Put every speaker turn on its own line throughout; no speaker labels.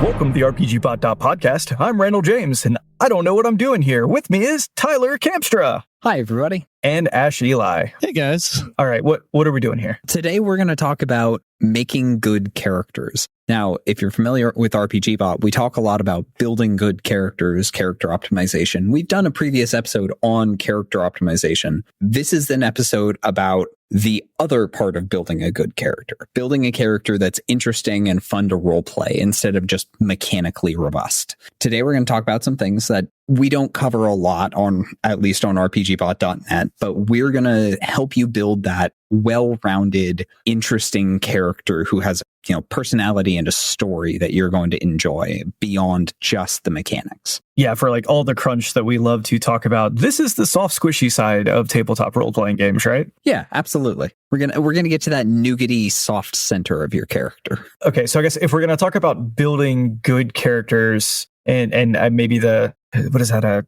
Welcome to the RPGBOT Podcast. I'm Randall James, and I don't know what I'm doing here. With me is Tyler Campstra.
Hi, everybody.
And Ash Eli.
Hey, guys.
All right, what are we doing here?
Today, we're going to talk about making good characters. Now, if you're familiar with RPGBOT, we talk a lot about building good characters, character optimization. We've done a previous episode on character optimization. This is an episode about the other part of building a good character, building a character that's interesting and fun to roleplay instead of just mechanically robust. Today, we're going to talk about some things that we don't cover a lot on, at least on RPGBOT.net, but we're going to help you build that well-rounded, interesting character who has, personality and a story that you're going to enjoy beyond just the mechanics.
Yeah, for like all the crunch that we love to talk about, this is the soft, squishy side of tabletop role-playing games, right?
Yeah, absolutely. We're gonna get to that nougaty soft center of your character.
Okay, so I guess if we're gonna talk about building good characters and maybe a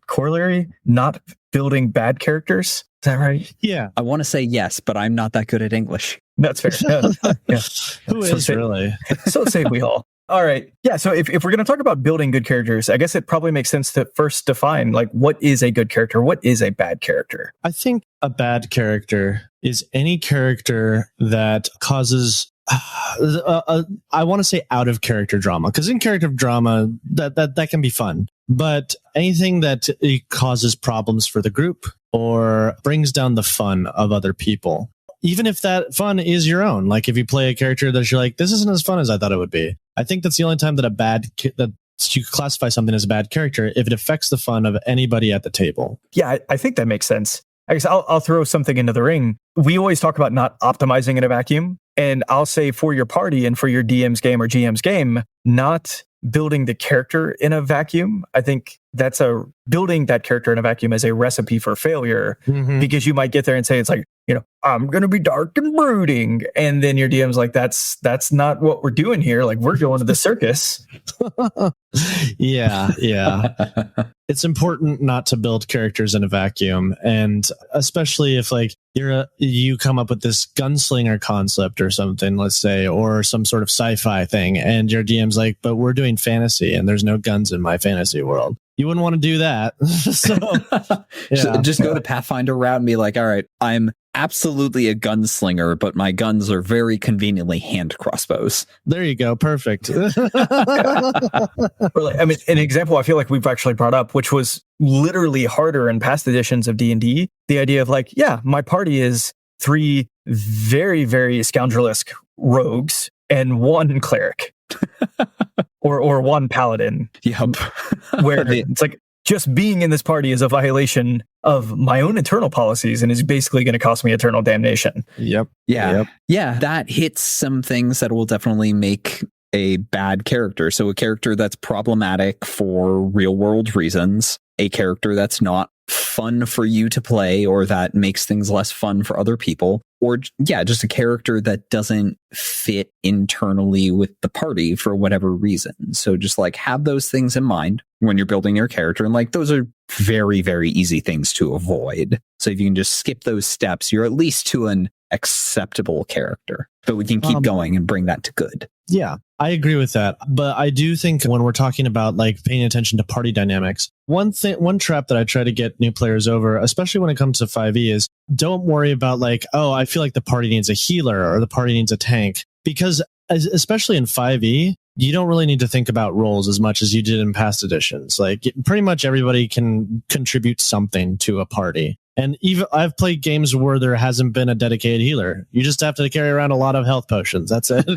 corollary? Not building bad characters? Is that right?
Yeah.
I want to say yes, but I'm not that good at English.
That's fair. Yeah.
Who is really?
So say we all. All right. Yeah. So if we're going to talk about building good characters, I guess it probably makes sense to first define what is a good character? What is a bad character?
I think a bad character is any character that causes I want to say out of character drama, because in character drama that can be fun, but anything that causes problems for the group or brings down the fun of other people, even if that fun is your own. Like if you play a character that you're like, this isn't as fun as I thought it would be. I think that's the only time that that you classify something as a bad character if it affects the fun of anybody at the table.
Yeah, I think that makes sense. I guess I'll throw something into the ring. We always talk about not optimizing in a vacuum. And I'll say for your party and for your DM's game or GM's game, not building the character in a vacuum. I think building that character in a vacuum is a recipe for failure, because you might get there and say, it's like, I'm going to be dark and brooding. And then your DM's like, that's not what we're doing here. Like, we're going to the circus.
Yeah. It's important not to build characters in a vacuum. And especially if you come up with this gunslinger concept or something, let's say, or some sort of sci-fi thing, and your DM's like, but we're doing fantasy and there's no guns in my fantasy world. You wouldn't want to do that. So
just go the Pathfinder route and be like, all right, I'm absolutely a gunslinger, but my guns are very conveniently hand crossbows.
There you go. Perfect.
An example I feel like we've actually brought up, which was literally harder in past editions of D&D, the idea of my party is 3 very, very scoundrelesque rogues and 1 cleric. or 1 paladin.
Yep.
Where it's like, just being in this party is a violation of my own internal policies and is basically going to cost me eternal damnation.
Yep.
Yeah. That hits some things that will definitely make a bad character. So a character that's problematic for real world reasons, a character that's not fun for you to play or that makes things less fun for other people, or just a character that doesn't fit internally with the party for whatever reason. So just have those things in mind when you're building your character, and those are very, very easy things to avoid. So if you can just skip those steps, you're at least to an acceptable character, but we can keep going and bring that to good.
Yeah, I agree with that. But I do think when we're talking about paying attention to party dynamics, one trap that I try to get new players over, especially when it comes to 5e, is don't worry about I feel like the party needs a healer or the party needs a tank, because especially in 5e, you don't really need to think about roles as much as you did in past editions. Pretty much everybody can contribute something to a party. And even I've played games where there hasn't been a dedicated healer. You just have to carry around a lot of health potions. That's it.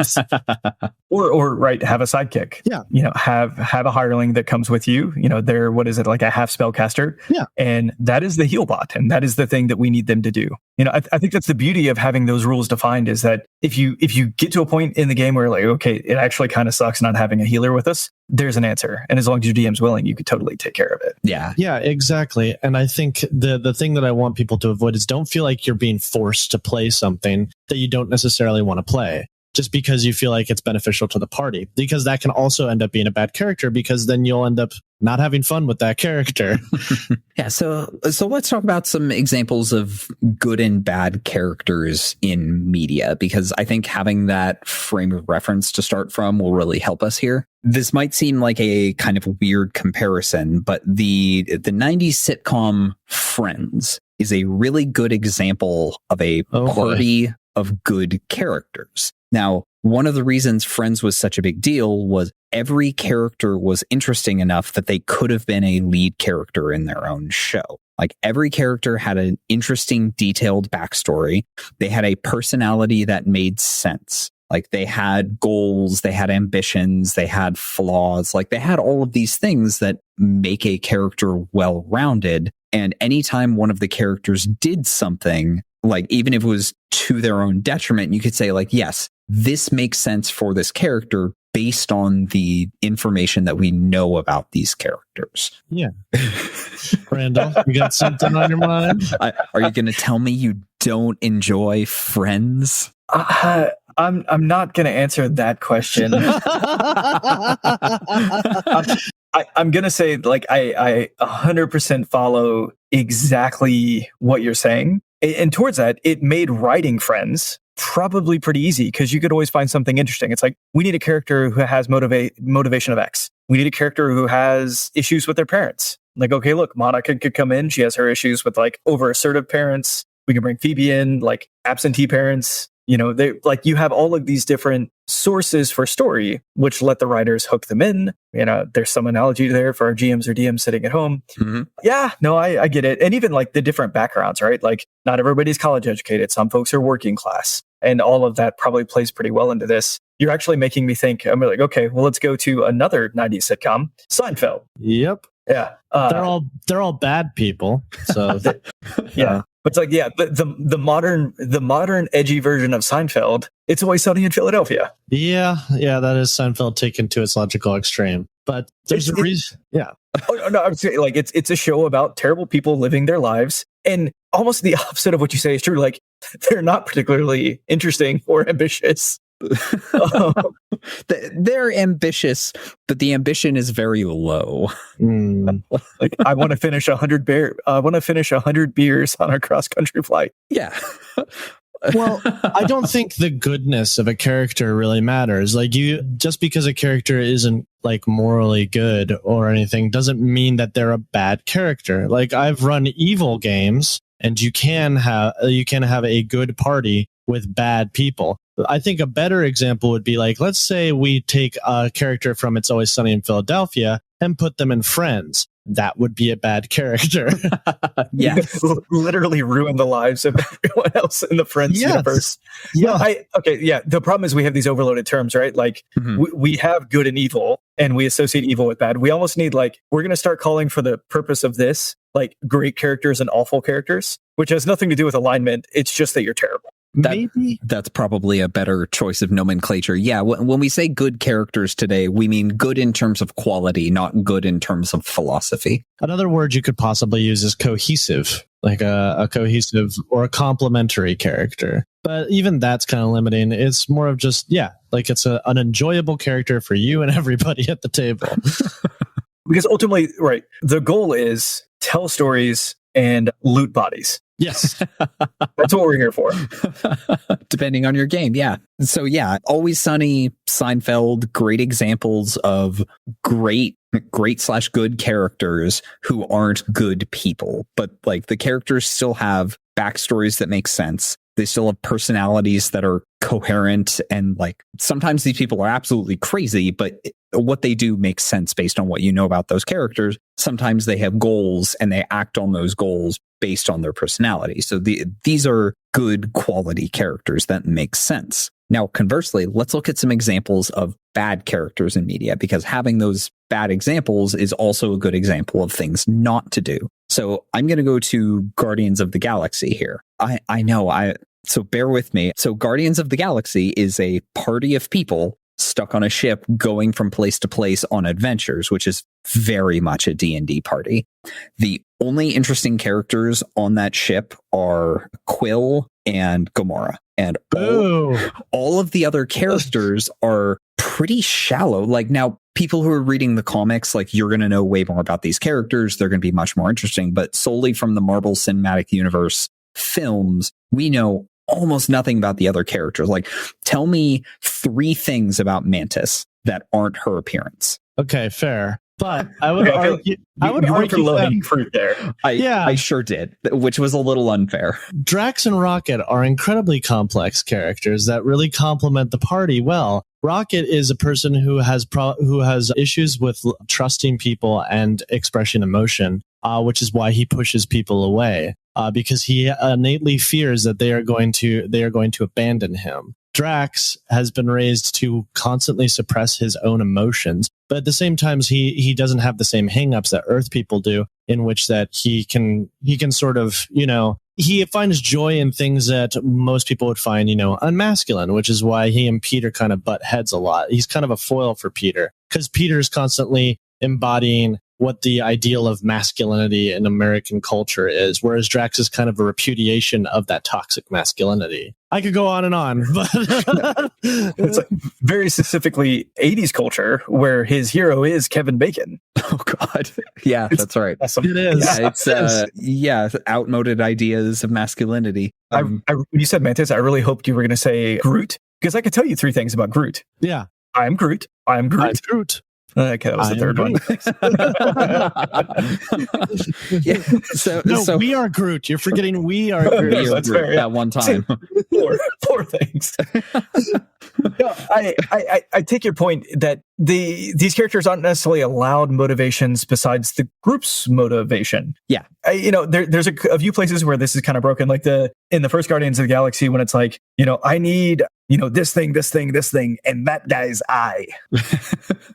or have a sidekick.
Yeah.
Have a hireling that comes with you. They're, a half spellcaster.
Yeah.
And that is the heal bot. And that is the thing that we need them to do. I think that's the beauty of having those rules defined, is that if you get to a point in the game where okay, it actually kind of sucks not having a healer with us, there's an answer. And as long as your DM's willing, you could totally take care of it.
Yeah.
Yeah, exactly. And I think the thing that I want people to avoid is don't feel like you're being forced to play something that you don't necessarily want to play. just because you feel like it's beneficial to the party, because that can also end up being a bad character, because then you'll end up not having fun with that character.
Yeah. So let's talk about some examples of good and bad characters in media, because I think having that frame of reference to start from will really help us here. This might seem like a kind of weird comparison, but the 90s sitcom Friends is a really good example of a party of good characters. Now, one of the reasons Friends was such a big deal was every character was interesting enough that they could have been a lead character in their own show. Like, every character had an interesting, detailed backstory. They had a personality that made sense. Like, they had goals, they had ambitions, they had flaws. Like, they had all of these things that make a character well-rounded. And anytime one of the characters did something, like, even if it was to their own detriment, you could say, like, yes, this makes sense for this character based on the information that we know about these characters.
Yeah. Randall, you got something on your mind?
Are you going to tell me you don't enjoy Friends?
I'm not going to answer that question. I'm going to say, like, I 100% follow exactly what you're saying. And towards that, it made writing Friends probably pretty easy, because you could always find something interesting. It's like, we need a character who has motivation of X. We need a character who has issues with their parents. Like, okay, look, Monica could come in. She has her issues with, like, over assertive parents. We can bring Phoebe in, like, absentee parents. You know, they, like, you have all of these different sources for story, which let the writers hook them in. You know, there's some analogy there for our GMs or DMs sitting at home. Mm-hmm. Yeah, no, I get it. And even, like, the different backgrounds, right? Like, not everybody's college educated. Some folks are working class. And all of that probably plays pretty well into this. You're actually making me think. I'm like, okay, well, let's go to another 90s sitcom, Seinfeld.
Yep.
Yeah.
They're all bad people. So
yeah. But it's like, yeah, the modern edgy version of Seinfeld, It's Always Sunny in Philadelphia.
Yeah, that is Seinfeld taken to its logical extreme. But there's a reason. Yeah.
Oh, no, I'm saying, like, it's a show about terrible people living their lives, and almost the opposite of what you say is true. Like, they're not particularly interesting or ambitious.
They're ambitious, but the ambition is very low.
Like, I want to finish 100 beers on our cross country flight.
Yeah.
Well, I don't think the goodness of a character really matters. Like, just because a character isn't, like, morally good or anything doesn't mean that they're a bad character. Like, I've run evil games, and you can have a good party with bad people. I think a better example would be, like, let's say we take a character from It's Always Sunny in Philadelphia and put them in Friends. That would be a bad character.
Yes.
Literally ruin the lives of everyone else in the Friends universe. Yeah. The problem is we have these overloaded terms, right? Like, we have good and evil, and we associate evil with bad. We almost need, like, we're going to start calling for the purpose of this, like, great characters and awful characters, which has nothing to do with alignment. It's just that you're terrible.
Maybe
that's probably a better choice of nomenclature. Yeah, when we say good characters today, we mean good in terms of quality, not good in terms of philosophy. Another
word you could possibly use is cohesive, like a cohesive or a complementary character. But even that's kind of limiting. It's more of just, like, it's an enjoyable character for you and everybody at the table.
Because ultimately, right, the goal is tell stories and loot bodies.
Yes.
That's what we're here for.
Depending on your game, yeah. So yeah, Always Sunny, Seinfeld, great examples of great/good characters who aren't good people. But, like, the characters still have backstories that make sense. They still have personalities that are coherent, and, like, sometimes these people are absolutely crazy, but what they do makes sense based on what you know about those characters. Sometimes they have goals and they act on those goals based on their personality. So these are good quality characters that make sense. Now, conversely, let's look at some examples of bad characters in media, because having those bad examples is also a good example of things not to do. So I'm going to go to Guardians of the Galaxy here. So bear with me. So Guardians of the Galaxy is a party of people stuck on a ship going from place to place on adventures, which is very much a D&D party. The only interesting characters on that ship are Quill and Gamora. And all of the other characters are pretty shallow. Like, now, people who are reading the comics, like, you're going to know way more about these characters. They're going to be much more interesting. But solely from the Marvel Cinematic Universe films, we know almost nothing about the other characters. Like, tell me 3 things about Mantis that aren't her appearance.
Okay, fair. But I would argue, that
fruit there.
I sure did, which was a little unfair.
Drax and Rocket are incredibly complex characters that really complement the party well. Rocket is a person who has issues with trusting people and expressing emotion, which is why he pushes people away, because he innately fears that they are going to abandon him. Drax has been raised to constantly suppress his own emotions, but at the same time, he doesn't have the same hangups that Earth people do, in which that he can sort of, he finds joy in things that most people would find, unmasculine, which is why he and Peter kind of butt heads a lot. He's kind of a foil for Peter, because Peter's constantly embodying what the ideal of masculinity in American culture is, whereas Drax is kind of a repudiation of that toxic masculinity. I could go on and on, but
it's like very specifically 80s culture, where his hero is Kevin Bacon.
Oh God. Yeah, that's right.
Awesome.
It is.
Yeah, it's outmoded ideas of masculinity.
When you said Mantis, I really hoped you were going to say Groot, because I could tell you 3 things about Groot.
Yeah.
I'm Groot. I'm Groot. Okay, that was the third one.
Yeah. So
we are Groot. You're forgetting we are Groot.
That's fair. Yeah. That one time.
Four things. No, I take your point that these characters aren't necessarily allowed motivations besides the group's motivation.
Yeah.
There's a few places where this is kind of broken, like in the first Guardians of the Galaxy, when it's like, I need, this thing, and that guy's eye.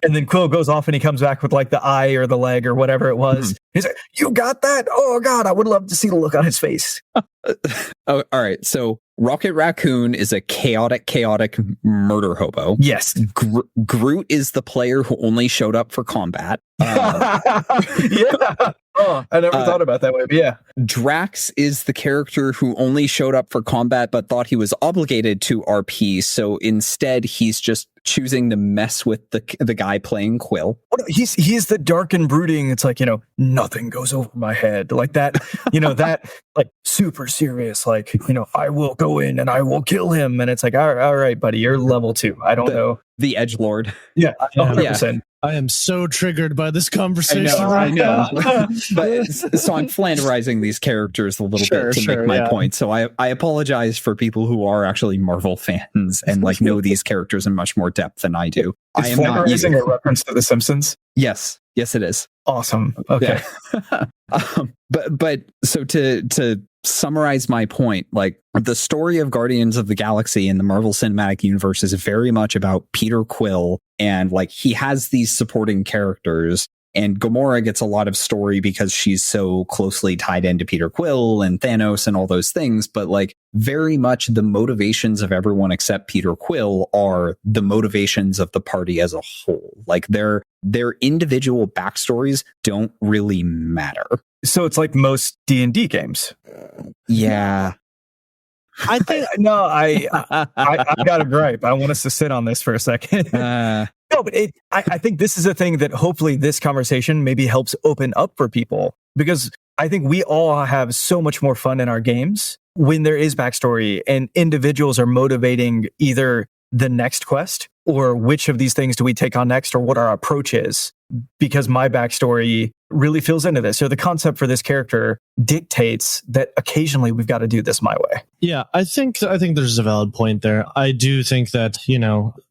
And then Quill goes off and he comes back with like the eye or the leg or whatever it was. He's like, you got that? Oh God, I would love to see the look on his face.
All right. So Rocket Raccoon is a chaotic murder hobo.
Yes.
Groot is the player who only showed up for combat.
Yeah. Oh, I never thought about that way, but yeah.
Drax is the character who only showed up for combat but thought he was obligated to RP, so instead he's just choosing to mess with the guy playing Quill.
He's the dark and brooding. It's like, nothing goes over my head. Like that, that like super serious, like, I will go in and I will kill him. And it's like, all right, buddy, you're level 2. I don't know.
The edgelord.
Yeah, 100%.
Yeah.
I am so triggered by this conversation.
I know. But so I'm flanderizing these characters a little bit to make my point. So I apologize for people who are actually Marvel fans and like know these characters in much more depth than I do.
Is flanderizing a reference to The Simpsons?
Yes, it is.
Awesome. Okay.
Yeah. But so to summarize my point, like, the story of Guardians of the Galaxy in the Marvel Cinematic Universe is very much about Peter Quill, and like he has these supporting characters, and Gamora gets a lot of story because she's so closely tied into Peter Quill and Thanos and all those things. But like, very much the motivations of everyone except Peter Quill are the motivations of the party as a whole. Like their individual backstories don't really matter.
So it's like most D&D games.
Yeah.
I think
I got a gripe. I want us to sit on this for a second. No, but I think this is a thing that hopefully this conversation maybe helps open up for people, because I think we all have so much more fun in our games when there is backstory and individuals are motivating either the next quest or which of these things do we take on next or what our approach is, because my backstory really fills into this. So the concept for this character dictates that occasionally we've got to do this my way.
Yeah, I think there's a valid point there. I do think that,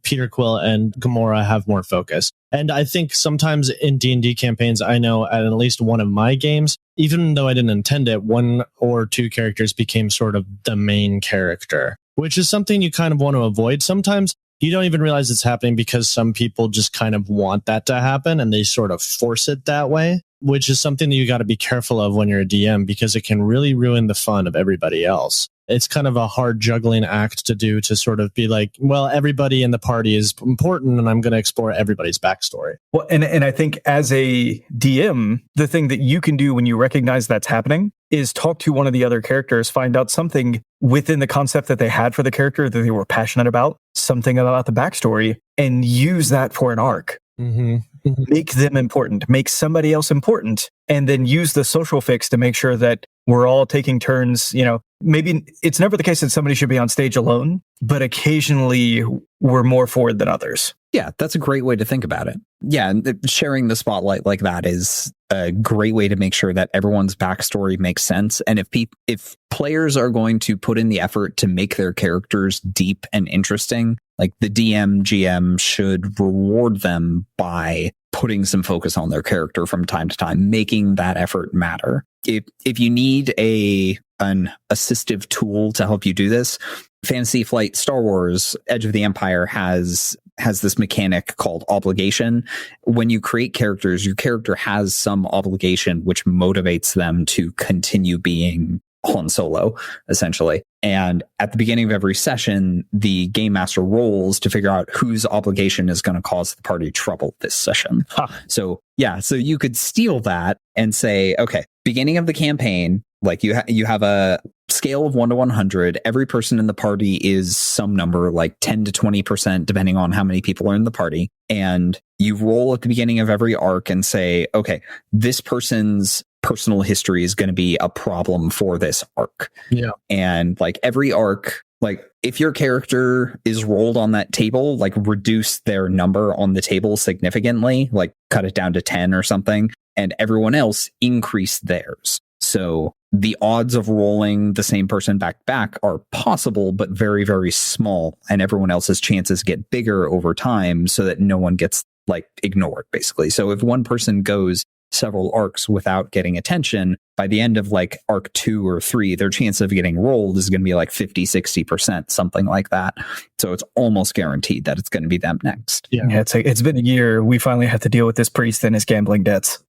Peter Quill and Gamora have more focus. And I think sometimes in D&D campaigns, I know at least one of my games, even though I didn't intend it, 1 or 2 characters became sort of the main character, which is something you kind of want to avoid. Sometimes you don't even realize it's happening because some people just kind of want that to happen and they sort of force it that way, which is something that you got to be careful of when you're a DM, because it can really ruin the fun of everybody else. It's kind of a hard juggling act to do, to sort of be like, well, everybody in the party is important and I'm going to explore everybody's backstory.
Well, and I think as a DM, the thing that you can do when you recognize that's happening is talk to one of the other characters, find out something within the concept that they had for the character that they were passionate about, something about the backstory, and use that for an arc. Make them important, make somebody else important, and then use the social fix to make sure that we're all taking turns. Maybe it's never the case that somebody should be on stage alone, but occasionally we're more forward than others.
Yeah, that's a great way to think about it. Yeah, sharing the spotlight like that is a great way to make sure that everyone's backstory makes sense. And if players are going to put in the effort to make their characters deep and interesting, like the DM, GM should reward them by putting some focus on their character from time to time, making that effort matter. If you need an assistive tool to help you do this, Fantasy Flight Star Wars Edge of the Empire has this mechanic called obligation. When you create characters, your character has some obligation which motivates them to continue being Han Solo, essentially. And at the beginning of every session, the game master rolls to figure out whose obligation is going to cause the party trouble this session. So you could steal that and say, okay, beginning of the campaign, like you have a scale of 1 to 100. Every person in the party is some number, like 10 to 20%, depending on how many people are in the party. And you roll at the beginning of every arc and say, okay, this person's personal history is going to be a problem for this arc. Yeah. And like every arc, like if your character is rolled on that table, like reduce their number on the table significantly, like cut it down to 10 or something, and everyone else increase theirs. So the odds of rolling the same person back are possible, but very, very small. And everyone else's chances get bigger over time so that no one gets like ignored, basically. So if one person goes several arcs without getting attention, by the end of like arc 2 or 3, their chance of getting rolled is going to be like 50-60%, something like that. So it's almost guaranteed that it's going to be them next.
Yeah, it's been a year. We finally have to deal with this priest and his gambling debts.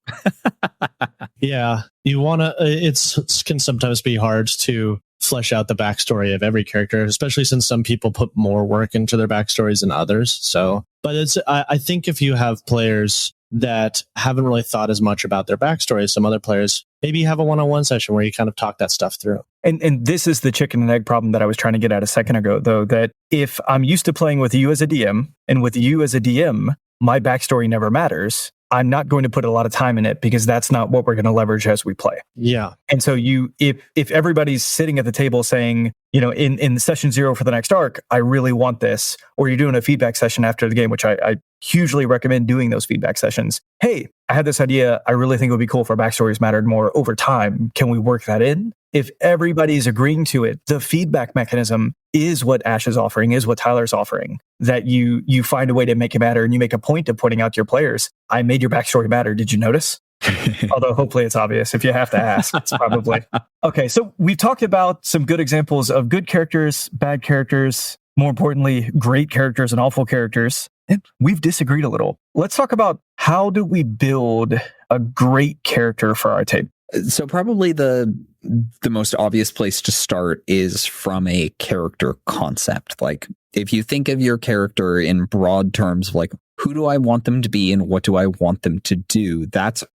Yeah, you want to. It can sometimes be hard to flesh out the backstory of every character, especially since some people put more work into their backstories than others. So, but I think if you have players that haven't really thought as much about their backstory as some other players, maybe have a one-on-one session where you kind of talk that stuff through.
And this is the chicken and egg problem that I was trying to get at a second ago, though, that if I'm used to playing with you as a DM, and with you as a DM, my backstory never matters, I'm not going to put a lot of time in it because that's not what we're going to leverage as we play.
Yeah.
And so if everybody's sitting at the table saying, in session 0 for the next arc, I really want this, or you're doing a feedback session after the game, which I hugely recommend doing those feedback sessions. Hey, I had this idea. I really think it would be cool if our backstories mattered more over time. Can we work that in? If everybody's agreeing to it, the feedback mechanism is what Ash is offering, is what Tyler's offering, that you find a way to make it matter, and you make a point of pointing out to your players, I made your backstory matter. Did you notice? Although hopefully it's obvious. If you have to ask, it's probably. Okay, so we've talked about some good examples of good characters, bad characters, more importantly, great characters and awful characters. And we've disagreed a little. Let's talk about how do we build a great character for our table?
So probably the most obvious place to start is from a character concept. Like if you think of your character in broad terms of like, who do I want them to be and what do I want them to do? That's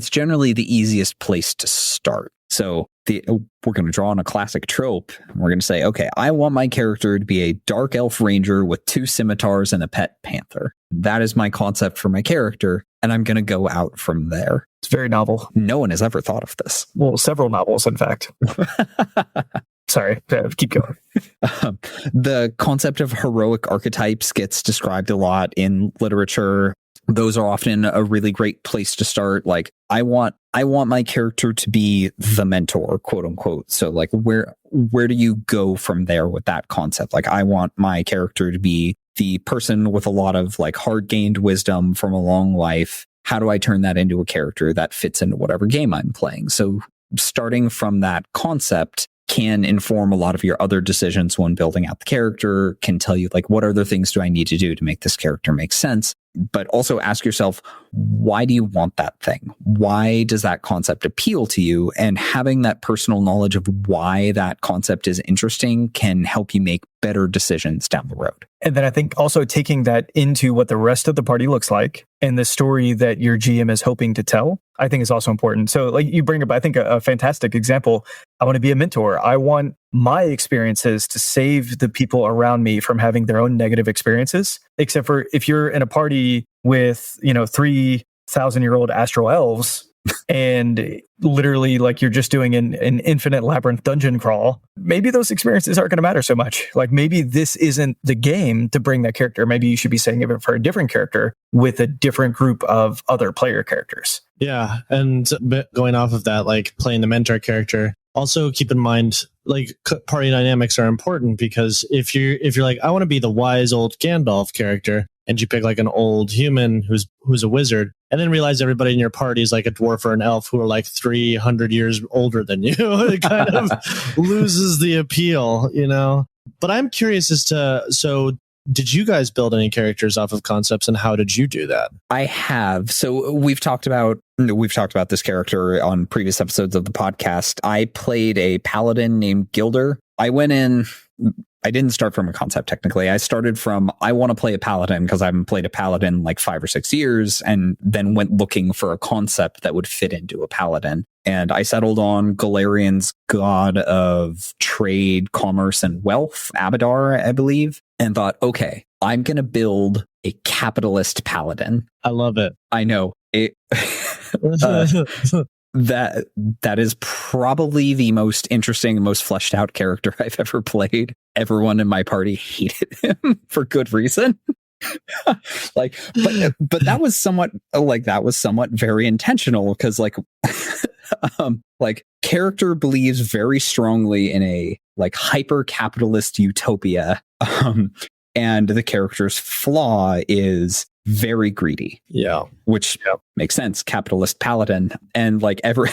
generally the easiest place to start. So we're going to draw on a classic trope. We're going to say, okay, I want my character to be a dark elf ranger with 2 scimitars and a pet panther. That is my concept for my character, and I'm going to go out from there.
It's very novel.
No one has ever thought of this.
Well, several novels, in fact. Sorry, keep going.
The concept of heroic archetypes gets described a lot in literature. Those are often a really great place to start. Like, I want my character to be the mentor, quote unquote. So like, where do you go from there with that concept? Like, I want my character to be the person with a lot of like hard gained wisdom from a long life. How do I turn that into a character that fits into whatever game I'm playing? So starting from that concept can inform a lot of your other decisions when building out the character, can tell you like, what other things do I need to do to make this character make sense? but also ask yourself, why do you want that thing? Why does that concept appeal to you? And having that personal knowledge of why that concept is interesting can help you make better decisions down the road.
And then I think also taking that into what the rest of the party looks like and the story that your GM is hoping to tell, I think is also important. So like you bring up, I think a fantastic example. I want to be a mentor. I want my experiences to save the people around me from having their own negative experiences, except for if you're in a party with, 3,000-year-old astral elves and literally like you're just doing an infinite labyrinth dungeon crawl, maybe those experiences aren't going to matter so much. Like maybe this isn't the game to bring that character. Maybe you should be saving it for a different character with a different group of other player characters.
Yeah. And going off of that, like playing the mentor character, also keep in mind, like party dynamics are important, because if you're like, I want to be the wise old Gandalf character, and you pick like an old human who's a wizard, and then realize everybody in your party is like a dwarf or an elf who are like 300 years older than you, it kind of loses the appeal, But I'm curious as to, so did you guys build any characters off of concepts, and how did you do that?
I have. So we've talked about this character on previous episodes of the podcast. I played a paladin named Gilder. I didn't start from a concept technically. I started from, I want to play a paladin because I haven't played a paladin in like 5 or 6 years, and then went looking for a concept that would fit into a paladin. And I settled on Galarian's god of trade, commerce, and wealth, Abadar, I believe, and thought, okay, I'm going to build a capitalist paladin.
I love it.
I know. That is probably the most interesting, most fleshed out character I've ever played. Everyone in my party hated him for good reason. But that was somewhat very intentional, because character believes very strongly in a like hyper capitalist utopia. And the character's flaw is very greedy.
Yeah.
Which makes sense. Capitalist paladin. And like every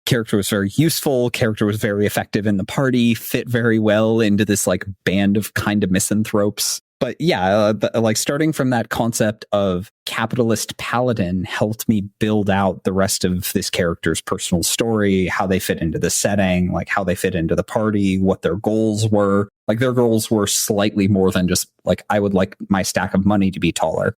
character was very useful. Character was very effective in the party, fit very well into this like band of kind of misanthropes. But yeah, like starting from that concept of capitalist paladin helped me build out the rest of this character's personal story, how they fit into the setting, like how they fit into the party, what their goals were. Like their goals were slightly more than just like, I would like my stack of money to be taller.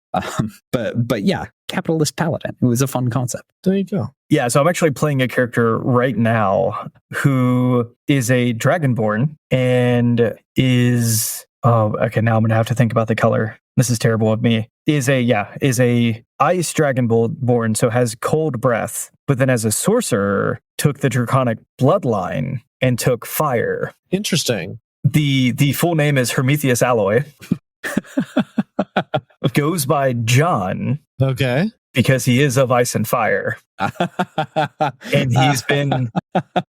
But yeah, capitalist paladin. It was a fun concept.
There you go.
Yeah, so I'm actually playing a character right now who is a dragonborn and is... Oh, okay. Now I'm gonna have to think about the color. This is terrible of me. Is a ice dragonborn, so has cold breath. But then, as a sorcerer, took the draconic bloodline and took fire.
Interesting.
The full name is Hermethius Alloy. Goes by John.
Okay.
Because he is of ice and fire, and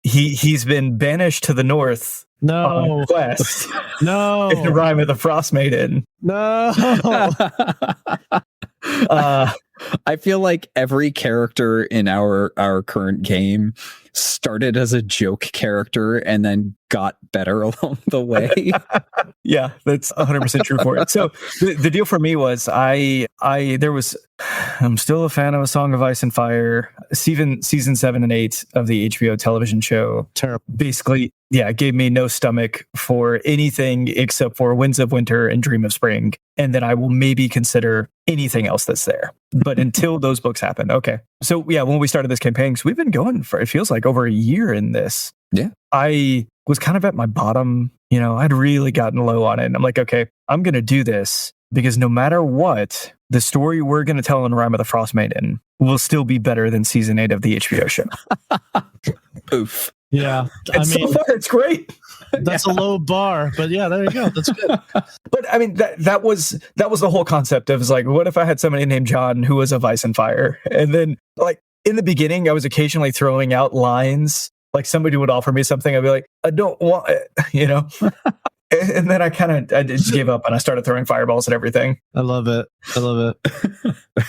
he's been banished to the north.
No
quest.
No.
In the Rime of the Frost Maiden.
No.
I feel like every character in our current game started as a joke character and then got better along the way.
Yeah, that's 100% true for it. So the deal for me was I'm still a fan of A Song of Ice and Fire. Season 7 and 8 of the HBO television show.
Terrible.
Basically, yeah, gave me no stomach for anything except for Winds of Winter and Dream of Spring. And then I will maybe consider anything else that's there. But until those books happen, okay. So yeah, when we started this campaign, so we've been going for, it feels like over a year in this.
Yeah.
I was kind of at my bottom, I'd really gotten low on it. And I'm like, okay, I'm going to do this because no matter what, the story we're going to tell in Rime of the Frost Maiden will still be better than season 8 of the HBO show.
Oof.
Yeah.
And so far, it's great.
That's a low bar, but yeah, there you go. That's good.
But I mean, that was the whole concept of, like, what if I had somebody named John who was of ice and fire? And then, like, in the beginning, I was occasionally throwing out lines. Like, somebody would offer me something, I'd be like, I don't want it, And then I just gave up and I started throwing fireballs at everything.
I love it. All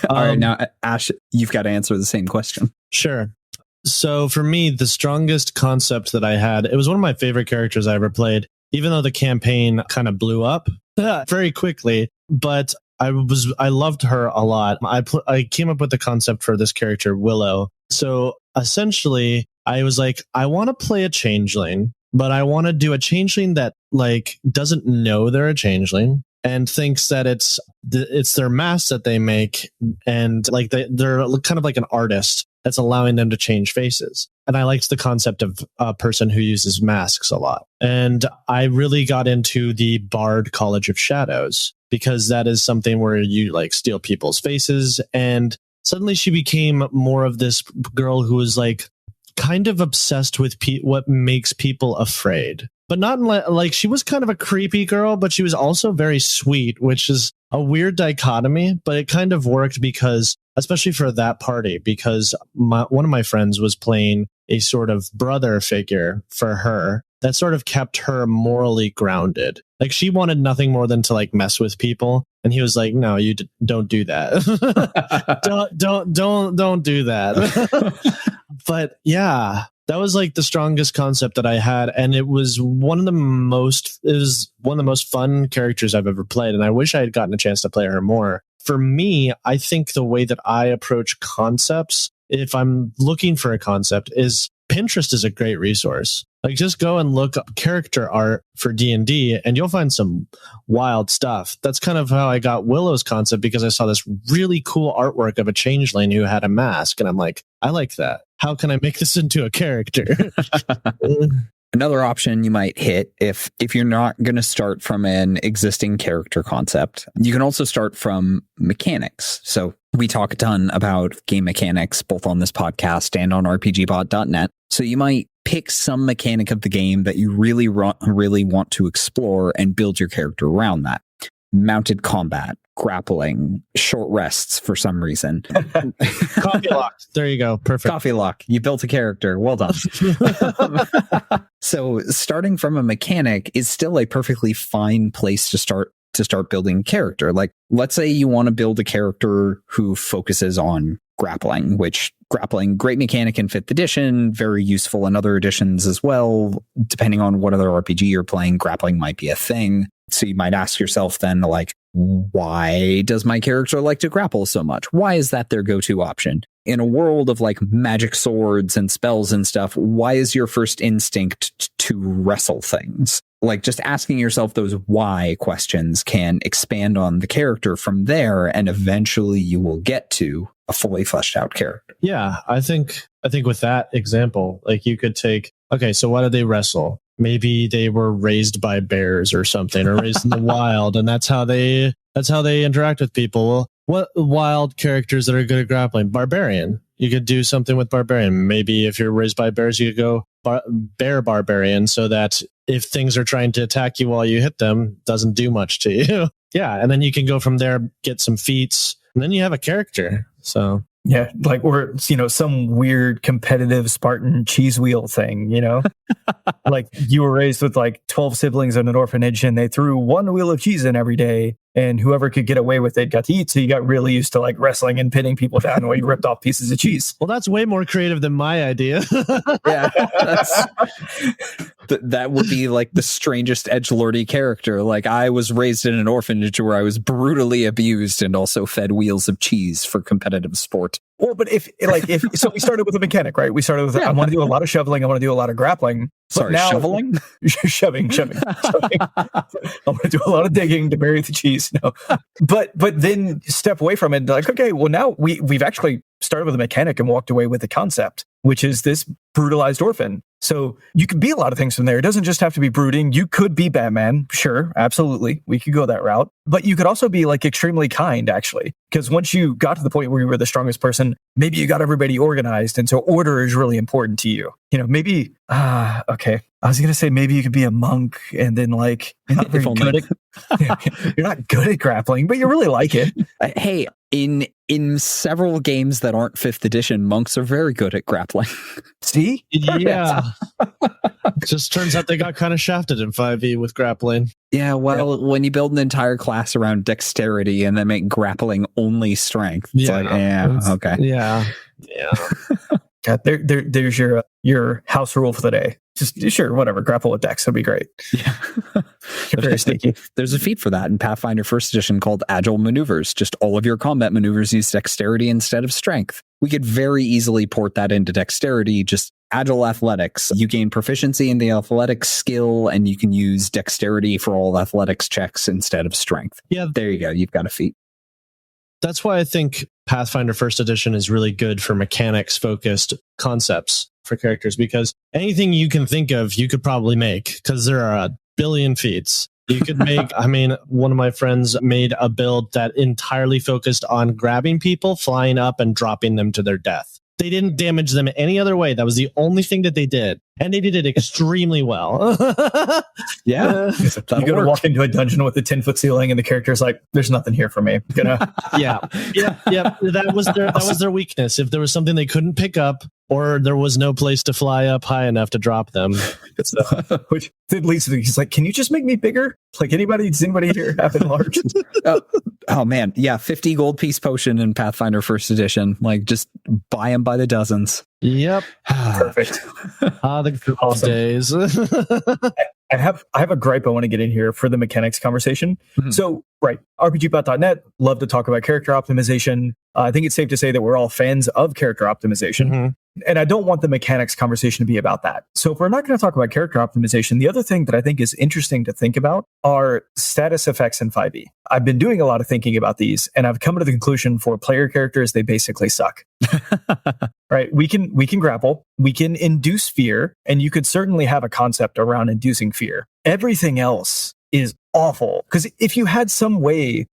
right, now, Ash, you've got to answer the same question.
Sure. So for me, the strongest concept that I had, it was one of my favorite characters I ever played, even though the campaign kind of blew up very quickly. But I loved her a lot. I came up with the concept for this character, Willow. So essentially, I was like, I want to play a changeling, but I want to do a changeling that like doesn't know they're a changeling and thinks that it's their mask that they make, and like they're kind of like an artist that's allowing them to change faces. And I liked the concept of a person who uses masks a lot. And I really got into the Bard College of Shadows, because that is something where you like steal people's faces. And suddenly she became more of this girl who was like kind of obsessed with what makes people afraid. But not like she was kind of a creepy girl, but she was also very sweet, which is a weird dichotomy. But it kind of worked because, especially for that party, because one of my friends was playing a sort of brother figure for her that sort of kept her morally grounded. Like she wanted nothing more than to like mess with people, and he was like, "No, you don't do that. don't do that." But yeah, that was like the strongest concept that I had, and it was one of the most fun characters I've ever played, and I wish I had gotten a chance to play her more. For me, I think the way that I approach concepts, if I'm looking for a concept, is Pinterest is a great resource. Like just go and look up character art for D&D and you'll find some wild stuff. That's kind of how I got Willow's concept, because I saw this really cool artwork of a changeling who had a mask, and I'm like, I like that. How can I make this into a character?
Another option you might hit, if you're not going to start from an existing character concept, you can also start from mechanics. So we talk a ton about game mechanics, both on this podcast and on RPGBOT.net. So you might pick some mechanic of the game that you really want to explore and build your character around that. Mounted combat, grappling, short rests for some reason.
Coffee lock. There you go. Perfect.
Coffee lock. You built a character. Well done. So starting from a mechanic is still a perfectly fine place to start building a character. Like, let's say you want to build a character who focuses on grappling, great mechanic in 5th edition, very useful in other editions as well. Depending on what other RPG you're playing, grappling might be a thing. So you might ask yourself then, like, why does my character like to grapple so much? Why is that their go-to option? In a world of like magic swords and spells and stuff, why is your first instinct to wrestle things? Like, just asking yourself those why questions can expand on the character from there, and eventually you will get to a fully fleshed out character.
Yeah, I think with that example, like you could take, okay, so why do they wrestle? Maybe they were raised by bears or something, or raised in the wild, and that's how they interact with people. Well, what wild characters that are good at grappling? Barbarian. You could do something with barbarian. Maybe if you're raised by bears, you could go bear barbarian, so that if things are trying to attack you while you hit them, doesn't do much to you. Yeah, and then you can go from there, get some feats, and then you have a character. So
yeah, like, or, some weird competitive Spartan cheese wheel thing, like you were raised with like 12 siblings in an orphanage, and they threw one wheel of cheese in every day, and whoever could get away with it got to eat. So you got really used to like wrestling and pinning people down while you ripped off pieces of cheese.
Well, that's way more creative than my idea.
Yeah, that would be like the strangest edgelordy character. Like, I was raised in an orphanage where I was brutally abused and also fed wheels of cheese for competitive sport.
Well, but if so, we started with a mechanic, right? We started with, I want to do a lot of shoveling. I want to do a lot of grappling.
Sorry,
now,
shoveling?
shoving. I want to do a lot of digging to bury the cheese. No, but then step away from it. Like, okay, well, now we've actually started with a mechanic and walked away with the concept, which is this brutalized orphan. So you could be a lot of things from there. It doesn't just have to be brooding. You could be Batman. Sure, absolutely. We could go that route. But you could also be like extremely kind, actually. Because once you got to the point where you were the strongest person, maybe you got everybody organized. And so order is really important to you. Maybe, okay. I was going to say maybe you could be a monk, and then like, you're not very good at, you're not good at grappling, but you really like it.
Hey, in several games that aren't 5th edition, monks are very good at grappling.
See?
Yeah. Just turns out they got kind of shafted in 5e with grappling.
Yeah, well, when you build an entire class around dexterity and then make grappling only strength, it's like, okay.
Yeah.
God, there's your house rule for the day. Just sure, whatever. Grapple with Dex. That'd be great.
Yeah.
Very sneaky.
There's a feat for that in Pathfinder First Edition called Agile Maneuvers. Just all of your combat maneuvers use dexterity instead of strength. We could very easily port that into dexterity, just Agile Athletics. You gain proficiency in the athletics skill, and you can use dexterity for all athletics checks instead of strength.
Yeah.
There you go. You've got a feat.
That's why I think Pathfinder First Edition is really good for mechanics-focused concepts for characters, because anything you can think of, you could probably make, because there are a billion feats. You could make, one of my friends made a build that entirely focused on grabbing people, flying up, and dropping them to their death. They didn't damage them any other way. That was the only thing that they did. And they did it extremely well.
Yeah.
You go to walk into a dungeon with a 10-foot ceiling and the character's like, there's nothing here for me.
Yeah. That was their weakness. If there was something they couldn't pick up, or there was no place to fly up high enough to drop them.
Which leads to, he's like, can you just make me bigger? Like, does anybody here have enlarged?
Oh man. Yeah. 50 gold piece potion in Pathfinder First Edition. Like, just buy them by the dozens.
Yep.
Perfect.
The good awesome days.
I have a gripe I want to get in here for the mechanics conversation. Mm-hmm. So, right, RPGBOT.net, love to talk about character optimization. I think it's safe to say that we're all fans of character optimization. Mm-hmm. And I don't want the mechanics conversation to be about that. So if we're not going to talk about character optimization, the other thing that I think is interesting to think about are status effects in 5e. I've been doing a lot of thinking about these, and I've come to the conclusion for player characters, they basically suck. Right? We can grapple, we can induce fear, and you could certainly have a concept around inducing fear. Everything else is awful. Because if you had some way,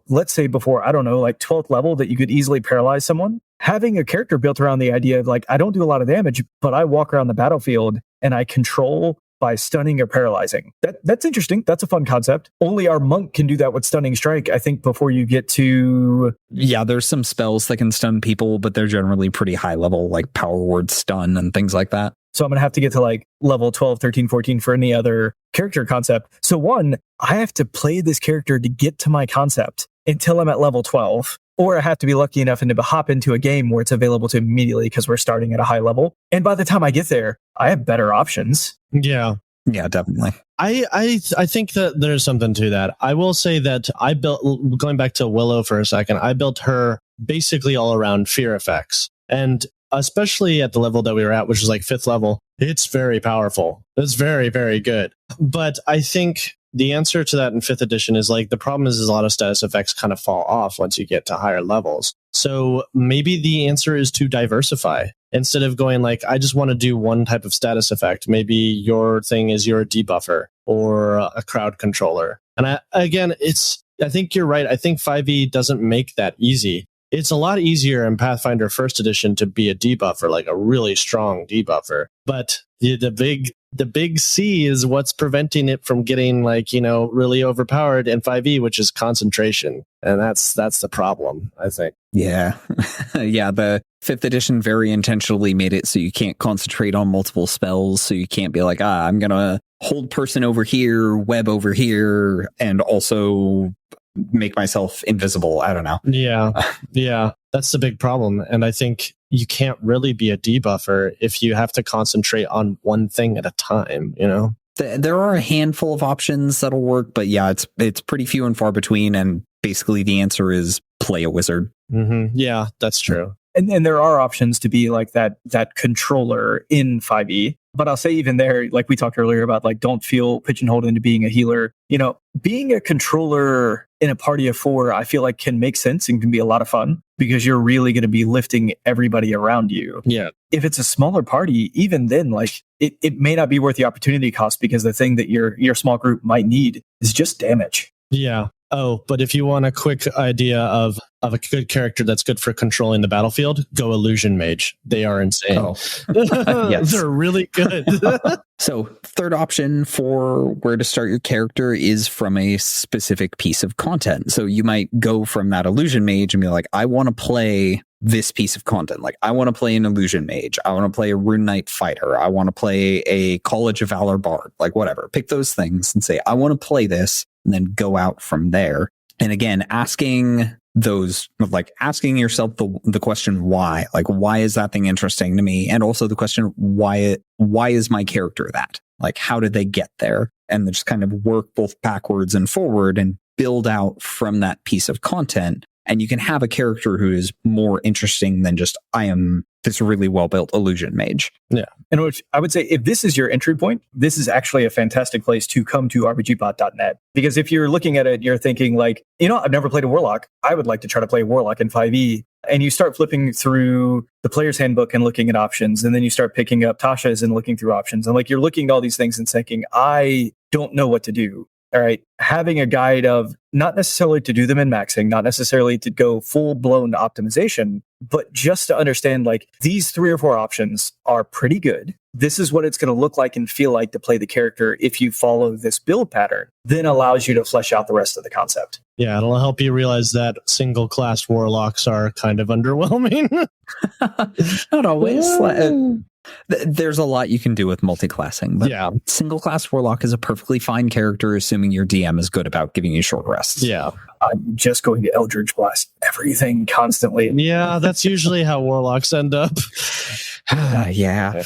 let's say before, I don't know, like 12th level, that you could easily paralyze someone, having a character built around the idea of like, I don't do a lot of damage, but I walk around the battlefield and I control by stunning or paralyzing. That's interesting. That's a fun concept. Only our monk can do that with Stunning Strike, I think, before you get to...
Yeah, there's some spells that can stun people, but they're generally pretty high level, like Power Word Stun and things like that.
So I'm going to have to get to like level 12, 13, 14 for any other character concept. So one, I have to play this character to get to my concept until I'm at level 12. Or I have to be lucky enough and to hop into a game where it's available to immediately because we're starting at a high level. And by the time I get there, I have better options.
Yeah.
Yeah, definitely.
I think that there's something to that. I will say that I built, going back to Willow for a second, I built her basically all around fear effects. And especially at the level that we were at, which is like 5th level, it's very powerful. It's very, very good. But I think the answer to that in 5th edition is like, the problem is a lot of status effects kind of fall off once you get to higher levels. So maybe the answer is to diversify. Instead of going like, I just want to do one type of status effect, maybe your thing is you're a debuffer or a crowd controller. And I think you're right. I think 5e doesn't make that easy. It's a lot easier in Pathfinder First Edition to be a debuffer, like a really strong debuffer. But the big C is what's preventing it from getting like, really overpowered in 5e, which is concentration. And that's the problem, I think.
Yeah. Yeah. The 5th edition very intentionally made it so you can't concentrate on multiple spells. So you can't be like, I'm going to hold person over here, web over here, and also make myself invisible. I don't know.
Yeah. Yeah. That's the big problem. And I think you can't really be a debuffer if you have to concentrate on one thing at a time,
There are a handful of options that'll work, but yeah, it's pretty few and far between. And basically the answer is play a wizard.
Mm-hmm. Yeah, that's true.
And there are options to be like that controller in 5e. But I'll say even there, like we talked earlier about like, don't feel pigeonholed into being a healer. Being a controller in a party of 4, I feel like can make sense and can be a lot of fun because you're really going to be lifting everybody around you.
Yeah.
If it's a smaller party, even then, like it may not be worth the opportunity cost because the thing that your small group might need is just damage.
Yeah. Oh, but if you want a quick idea of a good character that's good for controlling the battlefield, go Illusion Mage. They are insane.
Oh.
Yes. They're really good.
So third option for where to start your character is from a specific piece of content. So you might go from that Illusion Mage and be like, I want to play this piece of content. Like, I want to play an Illusion Mage. I want to play a Rune Knight Fighter. I want to play a College of Valor Bard. Like, whatever. Pick those things and say, I want to play this, and then go out from there. And again, asking those, like asking yourself the question why, like why is that thing interesting to me, and also the question why is my character that, like how did they get there, and just kind of work both backwards and forward and build out from that piece of content. And you can have a character who is more interesting than just, I am this really well-built illusion mage.
Yeah. And which I would say, if this is your entry point, this is actually a fantastic place to come to RPGBOT.net. Because if you're looking at it, you're thinking like, I've never played a Warlock. I would like to try to play a Warlock in 5e. And you start flipping through the player's handbook and looking at options. And then you start picking up Tasha's and looking through options. And like, you're looking at all these things and thinking, I don't know what to do. All right, having a guide of not necessarily to do them in maxing, not necessarily to go full blown optimization, but just to understand like these 3 or 4 options are pretty good. This is what it's going to look like and feel like to play the character if you follow this build pattern, then allows you to flesh out the rest of the concept.
Yeah, it'll help you realize that single class warlocks are kind of underwhelming.
Not always. There's a lot you can do with multi-classing, but
yeah,
single class warlock is a perfectly fine character, assuming your DM is good about giving you short rests.
Yeah.
I'm just going to Eldritch Blast everything constantly.
Yeah, that's usually how warlocks end up.
Yeah.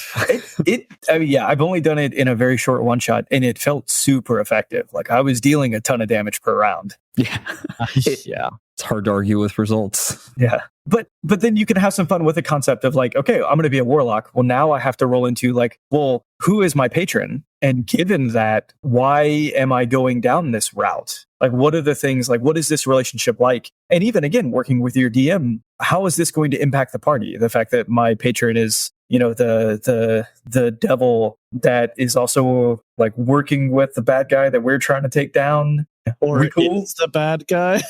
I've only done it in a very short one shot, and it felt super effective. Like I was dealing a ton of damage per round.
Yeah.
Yeah.
It's hard to argue with results.
Yeah. But then you can have some fun with the concept of like, okay, I'm going to be a warlock. Well, now I have to roll into like, well, who is my patron? And given that, why am I going down this route? Like, what are the things, like, what is this relationship like? And even again, working with your DM, how is this going to impact the party? The fact that my patron is, the devil that is also like working with the bad guy that we're trying to take down.
Or is the bad guy.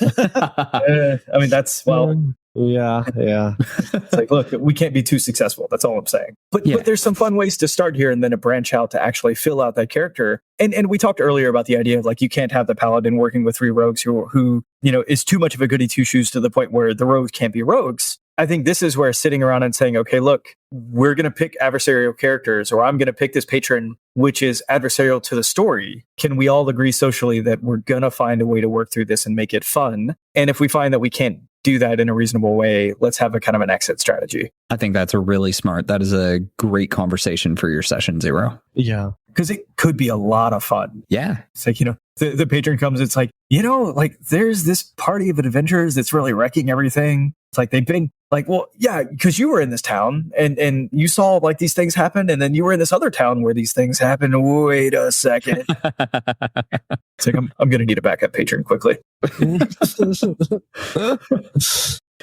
That's, well...
Yeah.
It's like, look, we can't be too successful. That's all I'm saying. But there's some fun ways to start here and then to branch out to actually fill out that character. And we talked earlier about the idea of like, you can't have the paladin working with 3 rogues who is too much of a goody two shoes to the point where the rogues can't be rogues. I think this is where sitting around and saying, okay, look, we're going to pick adversarial characters, or I'm going to pick this patron, which is adversarial to the story. Can we all agree socially that we're going to find a way to work through this and make it fun? And if we find that we can't do that in a reasonable way, let's have a kind of an exit strategy.
I think that's a really smart. That is a great conversation for your session 0.
Yeah.
Because it could be a lot of fun.
Yeah.
It's like, the patron comes, it's like, like there's this party of adventurers that's really wrecking everything. It's like they've been like, well, yeah, because you were in this town and you saw like these things happen, and then you were in this other town where these things happened. Wait a second. It's like, I'm going to need a backup patron quickly.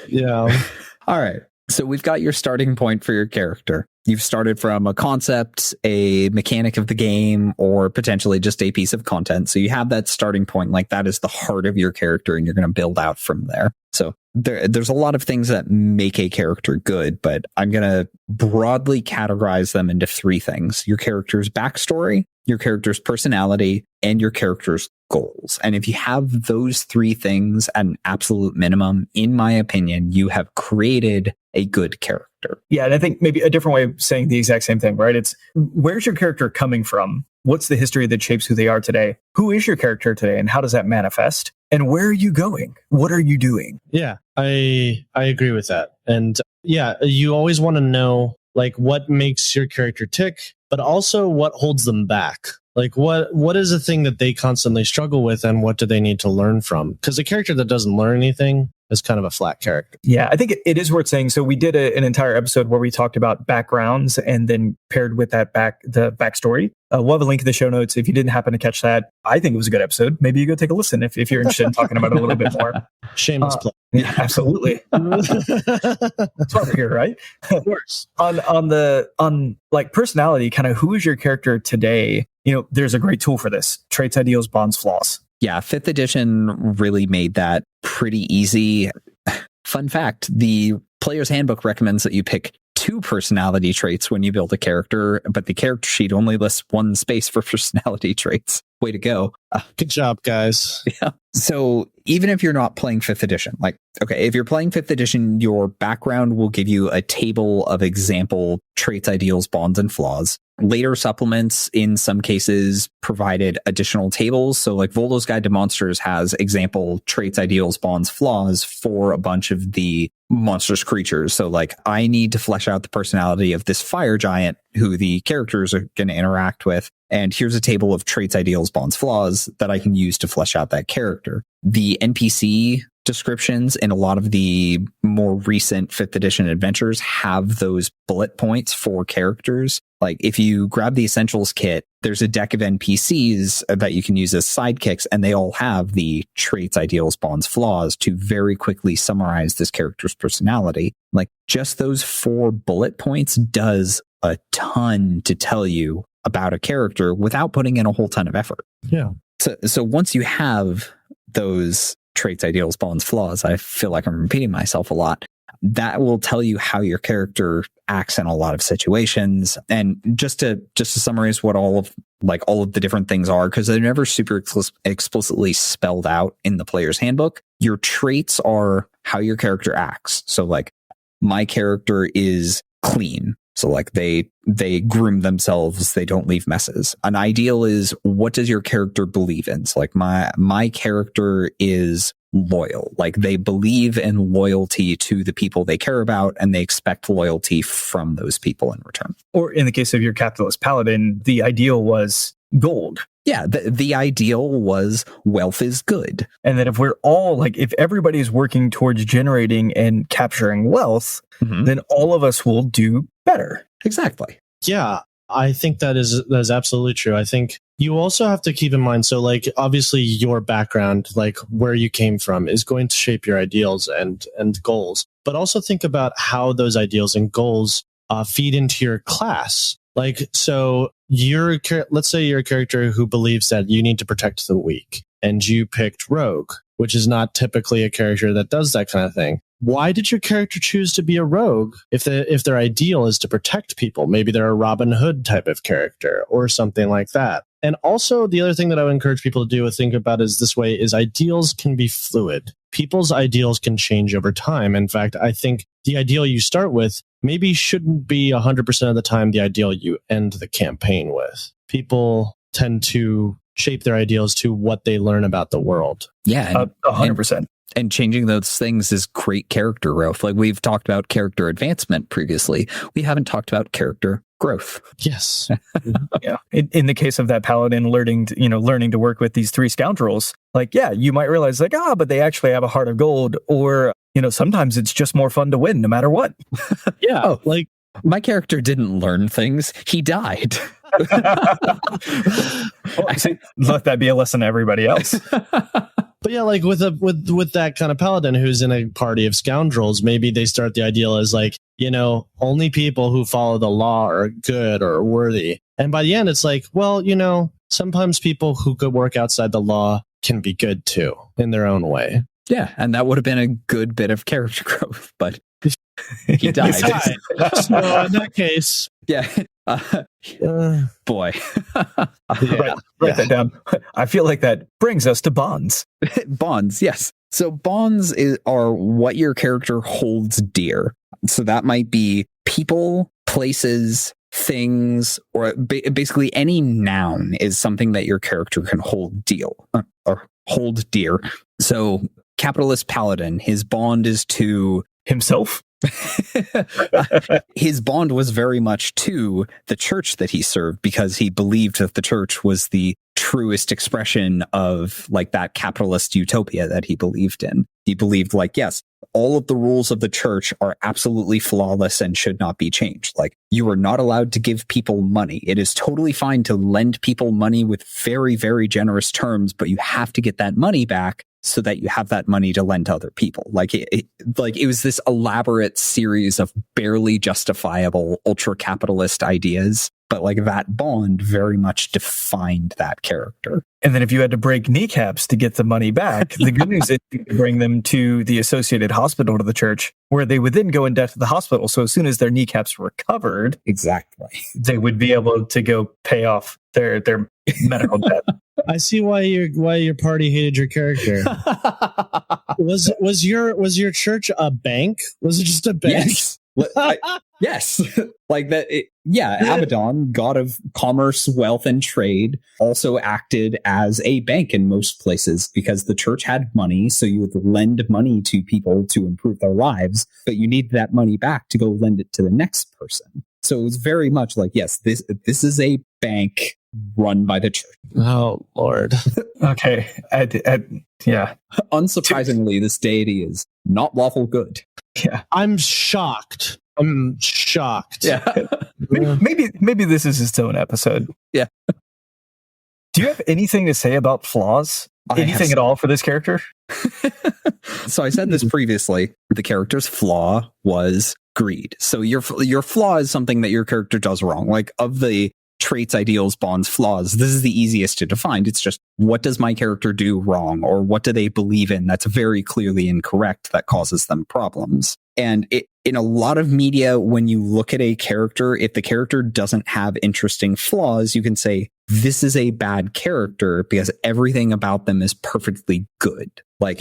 Yeah.
All right. So we've got your starting point for your character. You've started from a concept, a mechanic of the game, or potentially just a piece of content. So you have that starting point, like that is the heart of your character, and you're going to build out from there. So there's a lot of things that make a character good, but I'm going to broadly categorize them into 3 things: your character's backstory, your character's personality, and your character's goals. And if you have those 3 things at an absolute minimum, in my opinion, you have created a good character.
Yeah, and I think maybe a different way of saying the exact same thing, right? It's, where's your character coming from? What's the history that shapes who they are today? Who is your character today, and how does that manifest? And where are you going? What are you doing?
Yeah, I agree with that. And yeah, you always want to know like what makes your character tick, but also what holds them back. Like what is the thing that they constantly struggle with, and what do they need to learn from? Because a character that doesn't learn anything is kind of a flat character.
Yeah, I think it is worth saying. So we did an entire episode where we talked about backgrounds, and then paired with that the backstory. We'll have a link in the show notes if you didn't happen to catch that. I think it was a good episode. Maybe you go take a listen if you're interested in talking about it a little bit more.
Shameless plug.
Yeah, absolutely. That's why we're here, right?
Of course.
On like personality, kind of who is your character today? There's a great tool for this: traits, ideals, bonds, flaws.
Yeah, 5th edition really made that pretty easy. Fun fact, the player's handbook recommends that you pick 2 personality traits when you build a character, but the character sheet only lists 1 space for personality traits. Way to go.
Good job, guys.
Yeah. So even if you're not playing 5th edition, like, okay, if you're playing 5th edition, your background will give you a table of example traits, ideals, bonds, and flaws. later supplements in some cases provided additional tables. So like Voldo's Guide to Monsters has example traits, ideals, bonds, flaws for a bunch of the monstrous creatures. So like I need to flesh out the personality of this fire giant who the characters are going to interact with. And here's a table of traits, ideals, bonds, flaws that I can use to flesh out that character. The NPC descriptions in a lot of the more recent 5th edition adventures have those bullet points for characters. Like if you grab the Essentials kit, there's a deck of NPCs that you can use as sidekicks, and they all have the traits, ideals, bonds, flaws to very quickly summarize this character's personality. Like just those 4 bullet points does a ton to tell you about a character without putting in a whole ton of effort.
Yeah.
So once you have those traits, ideals, bonds, flaws, I feel like I'm repeating myself a lot, that will tell you how your character acts in a lot of situations. And just to summarize what all of the different things are, because they're never super explicitly spelled out in the player's handbook. Your traits are how your character acts. So like my character is clean. So like they groom themselves, they don't leave messes. An ideal is, what does your character believe in? So like my character is loyal. Like they believe in loyalty to the people they care about, and they expect loyalty from those people in return.
Or in the case of your capitalist paladin, the ideal was gold.
Yeah, the ideal was wealth is good.
And that if we're all like, if everybody's working towards generating and capturing wealth, then all of us will do better.
Exactly.
Yeah, I think that is absolutely true. I think you also have to keep in mind, so like obviously your background, like where you came from, is going to shape your ideals and goals. But also think about how those ideals and goals feed into your class. Like, so let's say you're a character who believes that you need to protect the weak, and you picked Rogue, which is not typically a character that does that kind of thing. Why did your character choose to be a rogue if their ideal is to protect people? Maybe they're a Robin Hood type of character or something like that. And also the other thing that I would encourage people to do or think about is this way, is ideals can be fluid. People's ideals can change over time. In fact, I think the ideal you start with maybe shouldn't be 100% of the time the ideal you end the campaign with. People tend to shape their ideals to what they learn about the world.
Yeah.
100%.
And changing those things is great character growth. Like we've talked about character advancement previously. We haven't talked about character growth.
Yes.
Yeah. In the case of that paladin learning to work with these 3 scoundrels, like, yeah, you might realize like, but they actually have a heart of gold, or, sometimes it's just more fun to win no matter what.
Yeah. Like
my character didn't learn things. He died.
Let that be a lesson to everybody else.
But yeah, like with that kind of paladin who's in a party of scoundrels, maybe they start the ideal as like, only people who follow the law are good or worthy. And by the end, it's like, well, sometimes people who could work outside the law can be good too in their own way.
Yeah, and that would have been a good bit of character growth, but he died.
So in that case,
yeah. Boy.
Write that down. I feel like that brings us to bonds.
Bonds, yes. So bonds are what your character holds dear. So that might be people, places, things, or basically any noun is something that your character can hold dear. So capitalist paladin, his bond is to
himself.
His bond was very much to the church that he served, because he believed that the church was the truest expression of like that capitalist utopia that he believed in. He believed like, yes, all of the rules of the church are absolutely flawless and should not be changed. Like, you are not allowed to give people money. It is totally fine to lend people money with very, very generous terms, but you have to get that money back so that you have that money to lend to other people. Like it was this elaborate series of barely justifiable ultra capitalist ideas, but like that bond very much defined that character.
And then if you had to break kneecaps to get the money back, the good news is you could bring them to the associated hospital to the church, where they would then go in debt to the hospital. So as soon as their kneecaps were covered,
exactly,
they would be able to go pay off their medical debt.
I see why your party hated your character. Was your church a bank? Was it just a bank?
Yes. Yes. Like that. Abaddon, god of commerce, wealth, and trade, also acted as a bank in most places because the church had money. So you would lend money to people to improve their lives, but you need that money back to go lend it to the next person. So it was very much like, yes, this is a bank run by the church.
Oh, Lord.
Okay. Yeah.
Unsurprisingly, this deity is not lawful good.
Yeah.
I'm shocked.
Yeah.
Maybe this is its own episode.
Yeah.
Do you have anything to say about flaws? Anything at all for this character?
So I said this previously. The character's flaw was greed. So your flaw is something that your character does wrong. Like, of the traits, ideals, bonds, flaws, this is the easiest to define. It's just, what does my character do wrong, or what do they believe in that's very clearly incorrect that causes them problems? And in a lot of media, when you look at a character, if the character doesn't have interesting flaws, you can say, this is a bad character because everything about them is perfectly good. Like,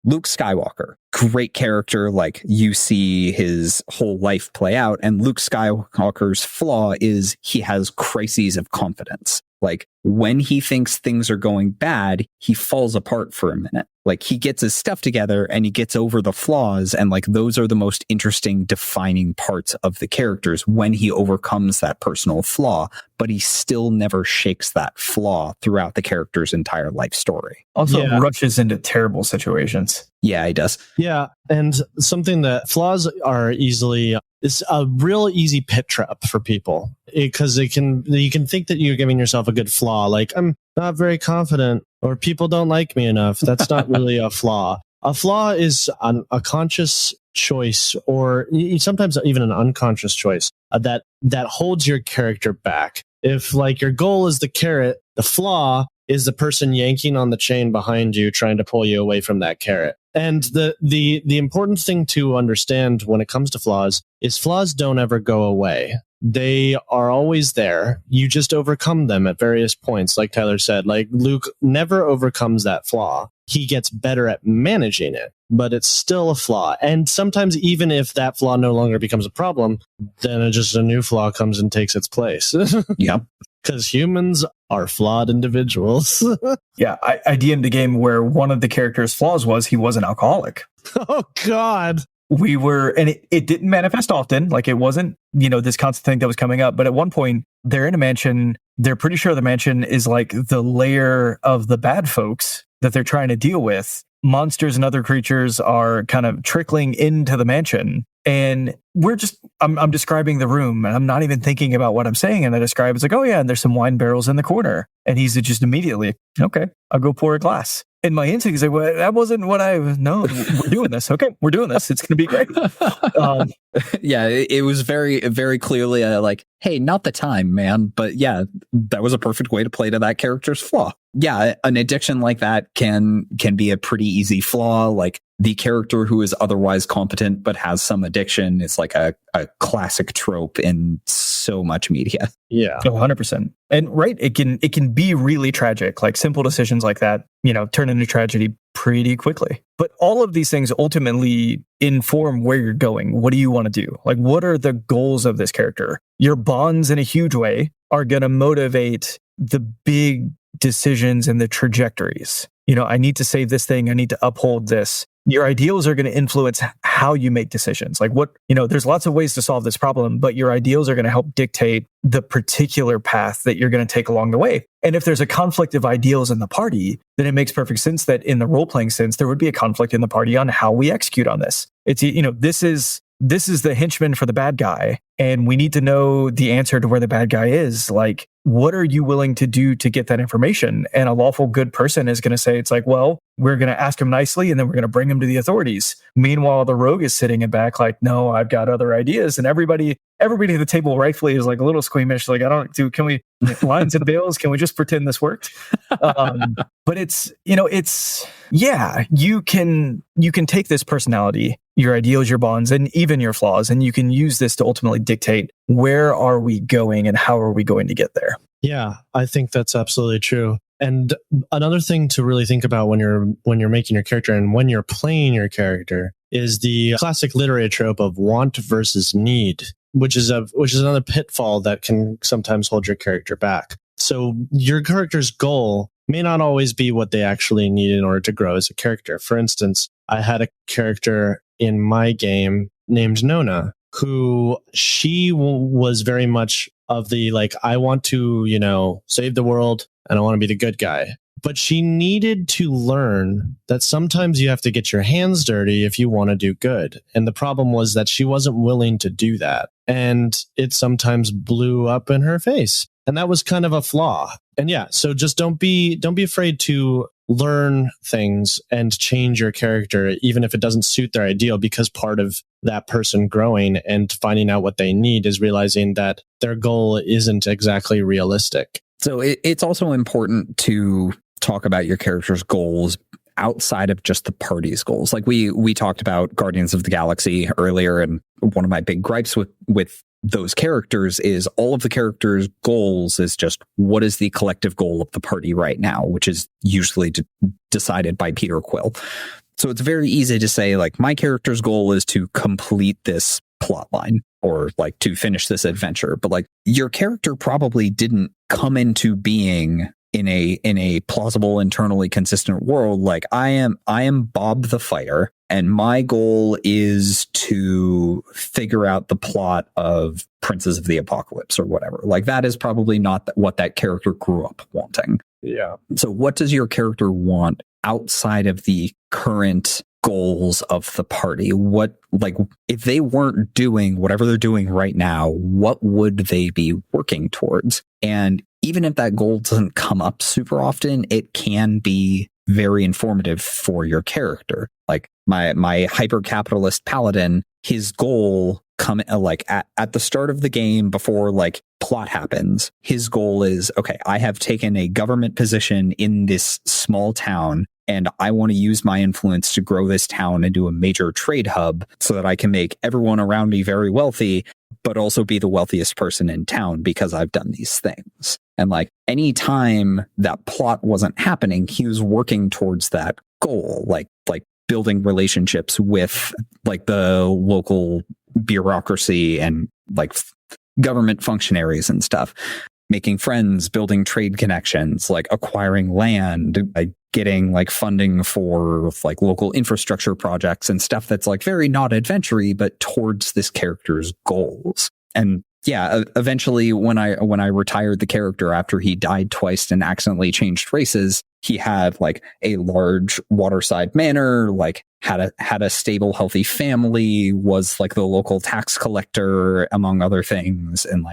Luke Skywalker, great character. Like, you see his whole life play out, and Luke Skywalker's flaw is he has crises of confidence. Like, when he thinks things are going bad, he falls apart for a minute. Like, he gets his stuff together and he gets over the flaws. And like, those are the most interesting defining parts of the characters when he overcomes that personal flaw, but he still never shakes that flaw throughout the character's entire life story.
Also rushes into terrible situations.
Yeah, he does.
Yeah. And something that flaws are is a real easy pit trap for people, because you can think that you're giving yourself a good flaw. Like, I'm not very confident, or people don't like me enough. That's not really a flaw. A flaw is a conscious choice, or sometimes even an unconscious choice that holds your character back. If like your goal is the carrot, the flaw is the person yanking on the chain behind you, trying to pull you away from that carrot. And the important thing to understand when it comes to flaws is flaws don't ever go away. They are always there. You just overcome them at various points. Like Tyler said, like Luke never overcomes that flaw. He gets better at managing it, but it's still a flaw. And sometimes even if that flaw no longer becomes a problem, then just a new flaw comes and takes its place.
Yep.
Because humans are flawed individuals.
Yeah, I DM'd a game where one of the character's flaws was he was an alcoholic.
Oh, God.
And it didn't manifest often. Like, it wasn't, this constant thing that was coming up. But at one point, they're in a mansion. They're pretty sure the mansion is like the lair of the bad folks that they're trying to deal with. Monsters and other creatures are kind of trickling into the mansion. And I'm describing the room, and I'm not even thinking about what I'm saying. And I describe, it's like, oh yeah, and there's some wine barrels in the corner. And he's just immediately, okay, I'll go pour a glass. And my instinct is like, well, that wasn't what no, we're doing this. Okay, we're doing this. It's going to be great.
Yeah, it was very, very clearly like, hey, not the time, man. But yeah, that was a perfect way to play to that character's flaw. Yeah, an addiction like that can be a pretty easy flaw. Like, the character who is otherwise competent but has some addiction is like a classic trope in so much media.
Yeah.
100%. And right, it can be really tragic. Like, simple decisions like that, turn into tragedy pretty quickly. But all of these things ultimately inform where you're going. What do you want to do? Like, what are the goals of this character? Your bonds in a huge way are going to motivate the big decisions and the trajectories. I need to save this thing. I need to uphold this. Your ideals are going to influence how you make decisions. Like, there's lots of ways to solve this problem, but your ideals are going to help dictate the particular path that you're going to take along the way. And if there's a conflict of ideals in the party, then it makes perfect sense that in the role-playing sense, there would be a conflict in the party on how we execute on this. It's, this is the henchman for the bad guy, and we need to know the answer to where the bad guy is. Like, what are you willing to do to get that information? And a lawful good person is going to say, it's like, well, we're going to ask him nicely, and then we're going to bring him to the authorities. Meanwhile, the rogue is sitting in back like, no, I've got other ideas. And everybody at the table rightfully is like a little squeamish. Like, can we, lines and veils? Can we just pretend this worked? But you can take this personality, your ideals, your bonds, and even your flaws, and you can use this to ultimately dictate where are we going and how are we going to get there.
Yeah, I think that's absolutely true. And another thing to really think about when you're making your character and when you're playing your character is the classic literary trope of want versus need, which is another pitfall that can sometimes hold your character back. So your character's goal may not always be what they actually need in order to grow as a character. For instance, I had a character in my game named Nona, who she was very much of the like, I want to, save the world and I want to be the good guy. But she needed to learn that sometimes you have to get your hands dirty if you want to do good. And the problem was that she wasn't willing to do that. And it sometimes blew up in her face. And that was kind of a flaw. And yeah, so just don't be afraid to learn things and change your character, even if it doesn't suit their ideal, because part of that person growing and finding out what they need is realizing that their goal isn't exactly realistic.
So it's also important to talk about your character's goals outside of just the party's goals. Like we talked about Guardians of the Galaxy earlier, and one of my big gripes with those characters is all of the characters' goals is just what is the collective goal of the party right now, which is usually decided by Peter Quill. So it's very easy to say, like, my character's goal is to complete this plot line or like to finish this adventure. But like your character probably didn't come into being in a plausible, internally consistent world. Like I am Bob the fighter, and my goal is to figure out the plot of Princes of the Apocalypse or whatever. Like that is probably not what that character grew up wanting.
Yeah.
So what does your character want outside of the current goals of the party? What, like, if they weren't doing whatever they're doing right now, what would they be working towards? And even if that goal doesn't come up super often, it can be very informative for your character. Like my hyper-capitalist paladin, his goal at the start of the game before like plot happens, his goal is, okay, I have taken a government position in this small town, and I want to use my influence to grow this town into a major trade hub so that I can make everyone around me very wealthy, but also be the wealthiest person in town because I've done these things. And like any time that plot wasn't happening, he was working towards that goal, like building relationships with like the local bureaucracy and like government functionaries and stuff, making friends, building trade connections, like acquiring land, like getting like funding for like local infrastructure projects and stuff that's like very not adventure-y, but towards this character's goals. And yeah, eventually when I retired the character after he died twice and accidentally changed races, he had like a large waterside manor, like had a stable, healthy family, was like the local tax collector, among other things, and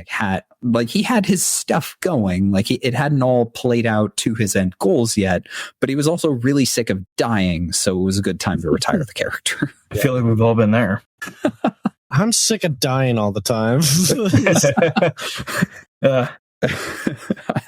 he had his stuff going. Like it hadn't all played out to his end goals yet, but he was also really sick of dying, so it was a good time to retire the character.
I feel like we've all been there.
I'm sick of dying all the time.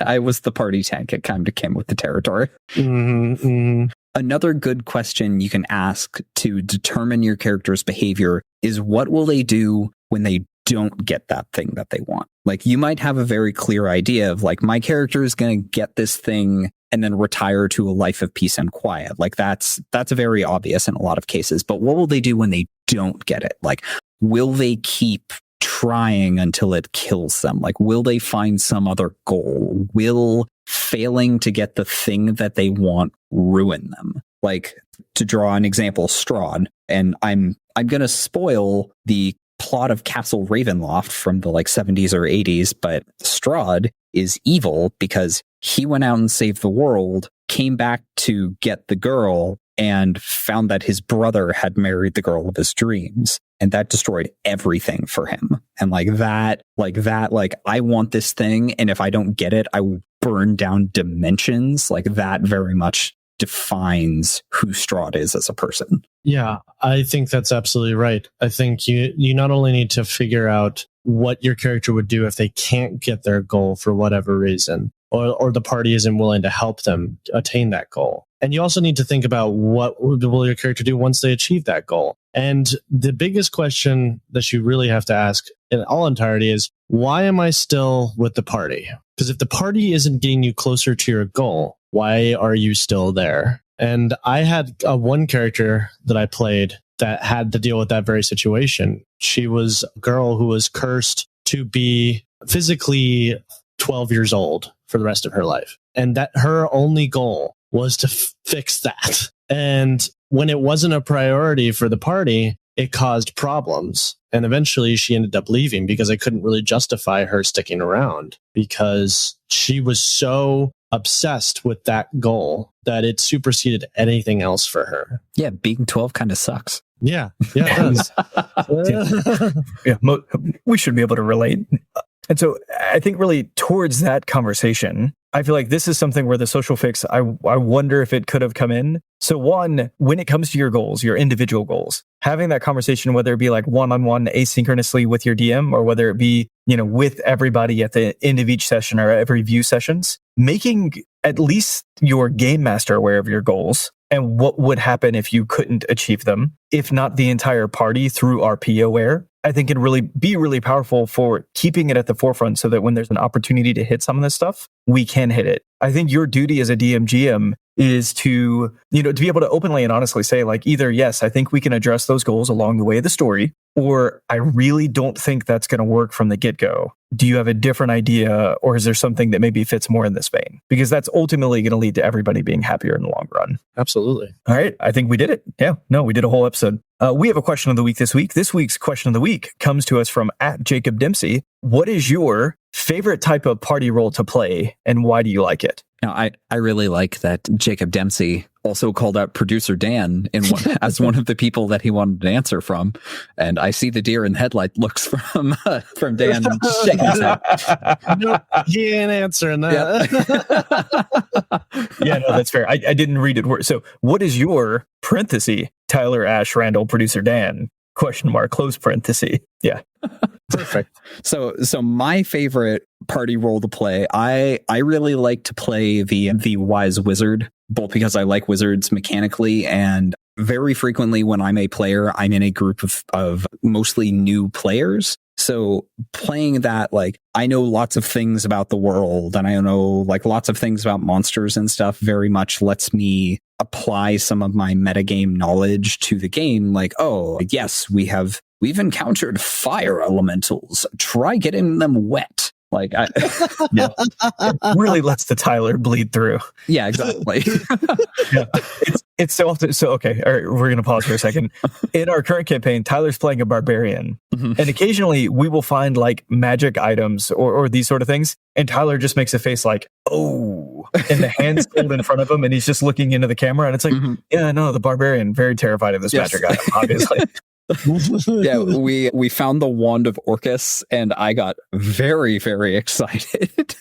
I was the party tank. It kind of came with the territory.
Mm-hmm, mm-hmm.
Another good question you can ask to determine your character's behavior is, what will they do when they don't get that thing that they want? Like you might have a very clear idea of like, my character is going to get this thing and then retire to a life of peace and quiet. Like that's very obvious in a lot of cases. But what will they do when they don't get it? Like, will they keep trying until it kills them? Like, will they find some other goal? Will failing to get the thing that they want ruin them? Like, to draw an example, Strahd, and I'm going to spoil the plot of Castle Ravenloft from the like 70s or 80s, but Strahd is evil because he went out and saved the world, came back to get the girl, and found that his brother had married the girl of his dreams. And that destroyed everything for him. And like I want this thing, and if I don't get it, I will burn down dimensions. Like that very much defines who Strahd is as a person.
Yeah, I think that's absolutely right. I think you not only need to figure out what your character would do if they can't get their goal for whatever reason, or the party isn't willing to help them attain that goal. And you also need to think about what will your character do once they achieve that goal. And the biggest question that you really have to ask in all entirety is, why am I still with the party? Because if the party isn't getting you closer to your goal, why are you still there? And I had one character that I played that had to deal with that very situation. She was a girl who was cursed to be physically 12 years old for the rest of her life. And that her only goal was to fix that. And when it wasn't a priority for the party, it caused problems. And eventually she ended up leaving because I couldn't really justify her sticking around because she was so obsessed with that goal that it superseded anything else for her.
Yeah, being 12 kind of sucks.
Yeah, it does.
We should be able to relate. And so I think really towards that conversation, I feel like this is something where the social fix, I wonder if it could have come in. So one, when it comes to your goals, your individual goals, having that conversation, whether it be like one-on-one asynchronously with your DM or whether it be, with everybody at the end of each session or every view sessions, making at least your game master aware of your goals and what would happen if you couldn't achieve them, if not the entire party through RP aware, I think can really be really powerful for keeping it at the forefront so that when there's an opportunity to hit some of this stuff, we can hit it. I think your duty as a DM GM is to be able to openly and honestly say like either, yes, I think we can address those goals along the way of the story, or I really don't think that's going to work from the get-go. Do you have a different idea, or is there something that maybe fits more in this vein? Because that's ultimately going to lead to everybody being happier in the long run.
Absolutely.
All right. I think we did it. Yeah. No, we did a whole episode. We have a question of the week this week. This week's question of the week comes to us from @JacobDempsey. What is your favorite type of party role to play, and why do you like it?
Now, I really like that Jacob Dempsey also called out producer Dan as one of the people that he wanted an answer from. And I see the deer in headlight looks from Dan.
Nope, he ain't answering that.
Yeah, no, that's fair. I didn't read it. So what is your parenthesis, Tyler, Ash, Randall, producer Dan, ? Close parenthesis. Yeah.
Perfect.
So my favorite party role to play, I really like to play the wise wizard, both because I like wizards mechanically, and very frequently when I'm a player, I'm in a group of mostly new players. So playing that, like, I know lots of things about the world and I know like lots of things about monsters and stuff, very much lets me apply some of my metagame knowledge to the game. Like, oh, yes, we've encountered fire elementals. Try getting them wet. Like,
yeah, it really lets the Tyler bleed through.
Yeah, exactly.
Yeah. It's so often. So, okay. All right. We're going to pause for a second. In our current campaign, Tyler's playing a barbarian. Mm-hmm. And occasionally we will find like magic items or these sort of things. And Tyler just makes a face like, oh, and the hand's pulled in front of him and he's just looking into the camera. And it's like, yeah, no, the barbarian, very terrified of this magic item, obviously.
Yeah, we found the Wand of Orcus, and I got very, very excited.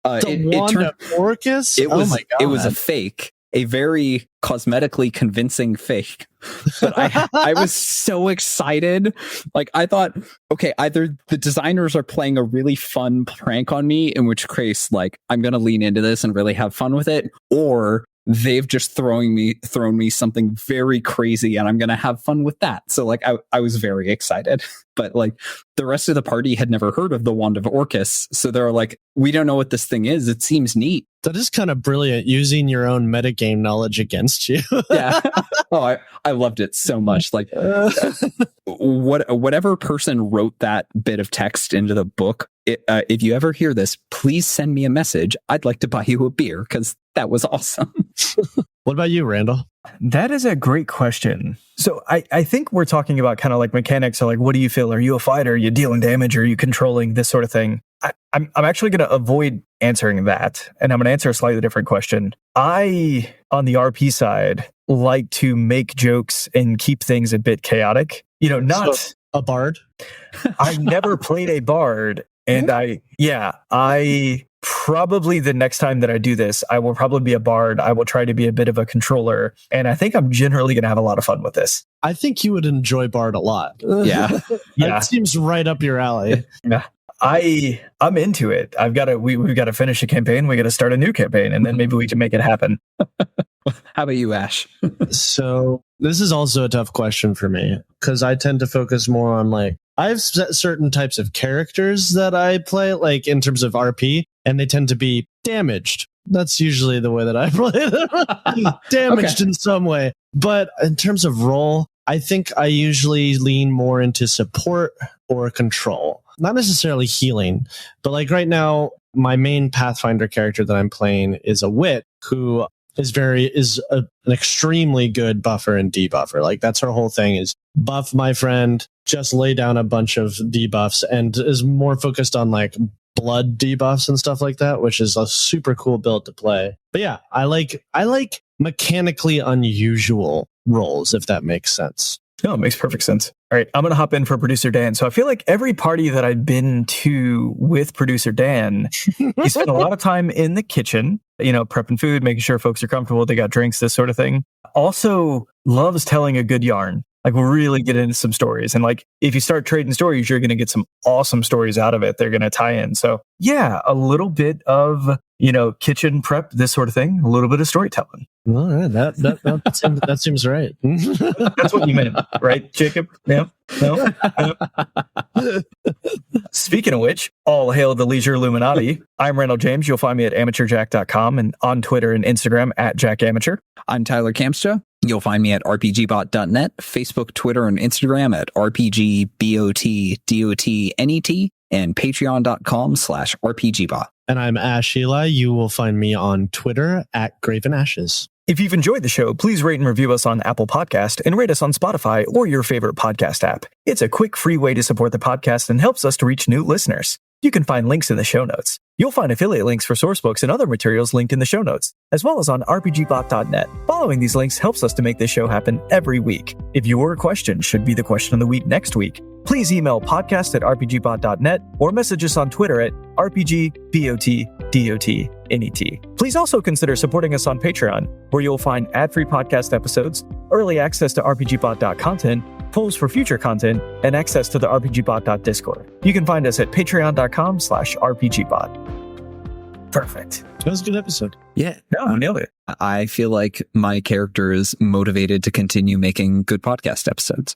The Wand of Orcus?
Oh my God. It was a fake, a very cosmetically convincing fake. But I was so excited. Like, I thought, okay, either the designers are playing a really fun prank on me, in which case, like, I'm going to lean into this and really have fun with it, or they've just thrown me something very crazy and I'm going to have fun with that. So like, I was very excited, but like the rest of the party had never heard of the Wand of Orcus. So they're like, we don't know what this thing is. It seems neat.
That is kind of brilliant, using your own metagame knowledge against you.
Yeah. Oh, I loved it so much. Like whatever person wrote that bit of text into the book, if you ever hear this, please send me a message. I'd like to buy you a beer because that was awesome.
What about you, Randall?
That is a great question. So I think we're talking about kind of like mechanics. So like, what do you feel? Are you a fighter? Are you dealing damage? Are you controlling this sort of thing? I'm actually going to avoid answering that. And I'm going to answer a slightly different question. I, on the RP side, like to make jokes and keep things a bit chaotic. Not
so, a bard.
I've never played a bard. And I probably the next time that I do this, I will probably be a bard. I will try to be a bit of a controller. And I think I'm generally going to have a lot of fun with this.
I think you would enjoy bard a lot.
Yeah.
That seems right up your alley.
Yeah. I'm into it. We've got to finish a campaign. We got to start a new campaign, and then maybe we can make it happen.
How about you, Ash?
So this is also a tough question for me because I tend to focus more on like, I have certain types of characters that I play, like in terms of RP, and they tend to be damaged That's usually the way that I play them. Damaged in some way. But in terms of role, I think I usually lean more into support or control. Not necessarily healing, but like right now, my main Pathfinder character that I'm playing is a wit who is an extremely good buffer and debuffer. Like that's her whole thing is buff my friend, just lay down a bunch of debuffs, and is more focused on like blood debuffs and stuff like that, which is a super cool build to play. But yeah, I like mechanically unusual roles, if that makes sense.
No, it makes perfect sense. All right, I'm going to hop in for Producer Dan. So I feel like every party that I've been to with Producer Dan, he spent a lot of time in the kitchen, prepping food, making sure folks are comfortable, they got drinks, this sort of thing. Also loves telling a good yarn. Like we'll really get into some stories. And like, if you start trading stories, you're going to get some awesome stories out of it. They're going to tie in. So yeah, a little bit of, kitchen prep, this sort of thing, a little bit of storytelling.
All right, that seems right.
That's what you meant, right, Jacob? Yeah. No? Speaking of which, all hail the Leisure Illuminati. I'm Randall James. You'll find me at amateurjack.com and on Twitter and Instagram at JackAmateur.
I'm Tyler Kamstra. You'll find me at rpgbot.net, Facebook, Twitter, and Instagram at rpgbotdotnet, and patreon.com/rpgbot.
And I'm Ash Eli. You will find me on Twitter at Graven Ashes.
If you've enjoyed the show, please rate and review us on Apple Podcast and rate us on Spotify or your favorite podcast app. It's a quick, free way to support the podcast and helps us to reach new listeners. You can find links in the show notes. You'll find affiliate links for source books and other materials linked in the show notes, as well as on rpgbot.net. Following these links helps us to make this show happen every week. If your question should be the question of the week next week, please email podcast@rpgbot.net or message us on Twitter at rpgbotdotnet. Please also consider supporting us on Patreon, where you'll find ad-free podcast episodes, early access to RPGBot content, polls for future content, and access to the RPGBot Discord. You can find us at patreon.com/RPGBot. Perfect.
That was a good episode.
Yeah.
No, nailed it.
I feel like my character is motivated to continue making good podcast episodes.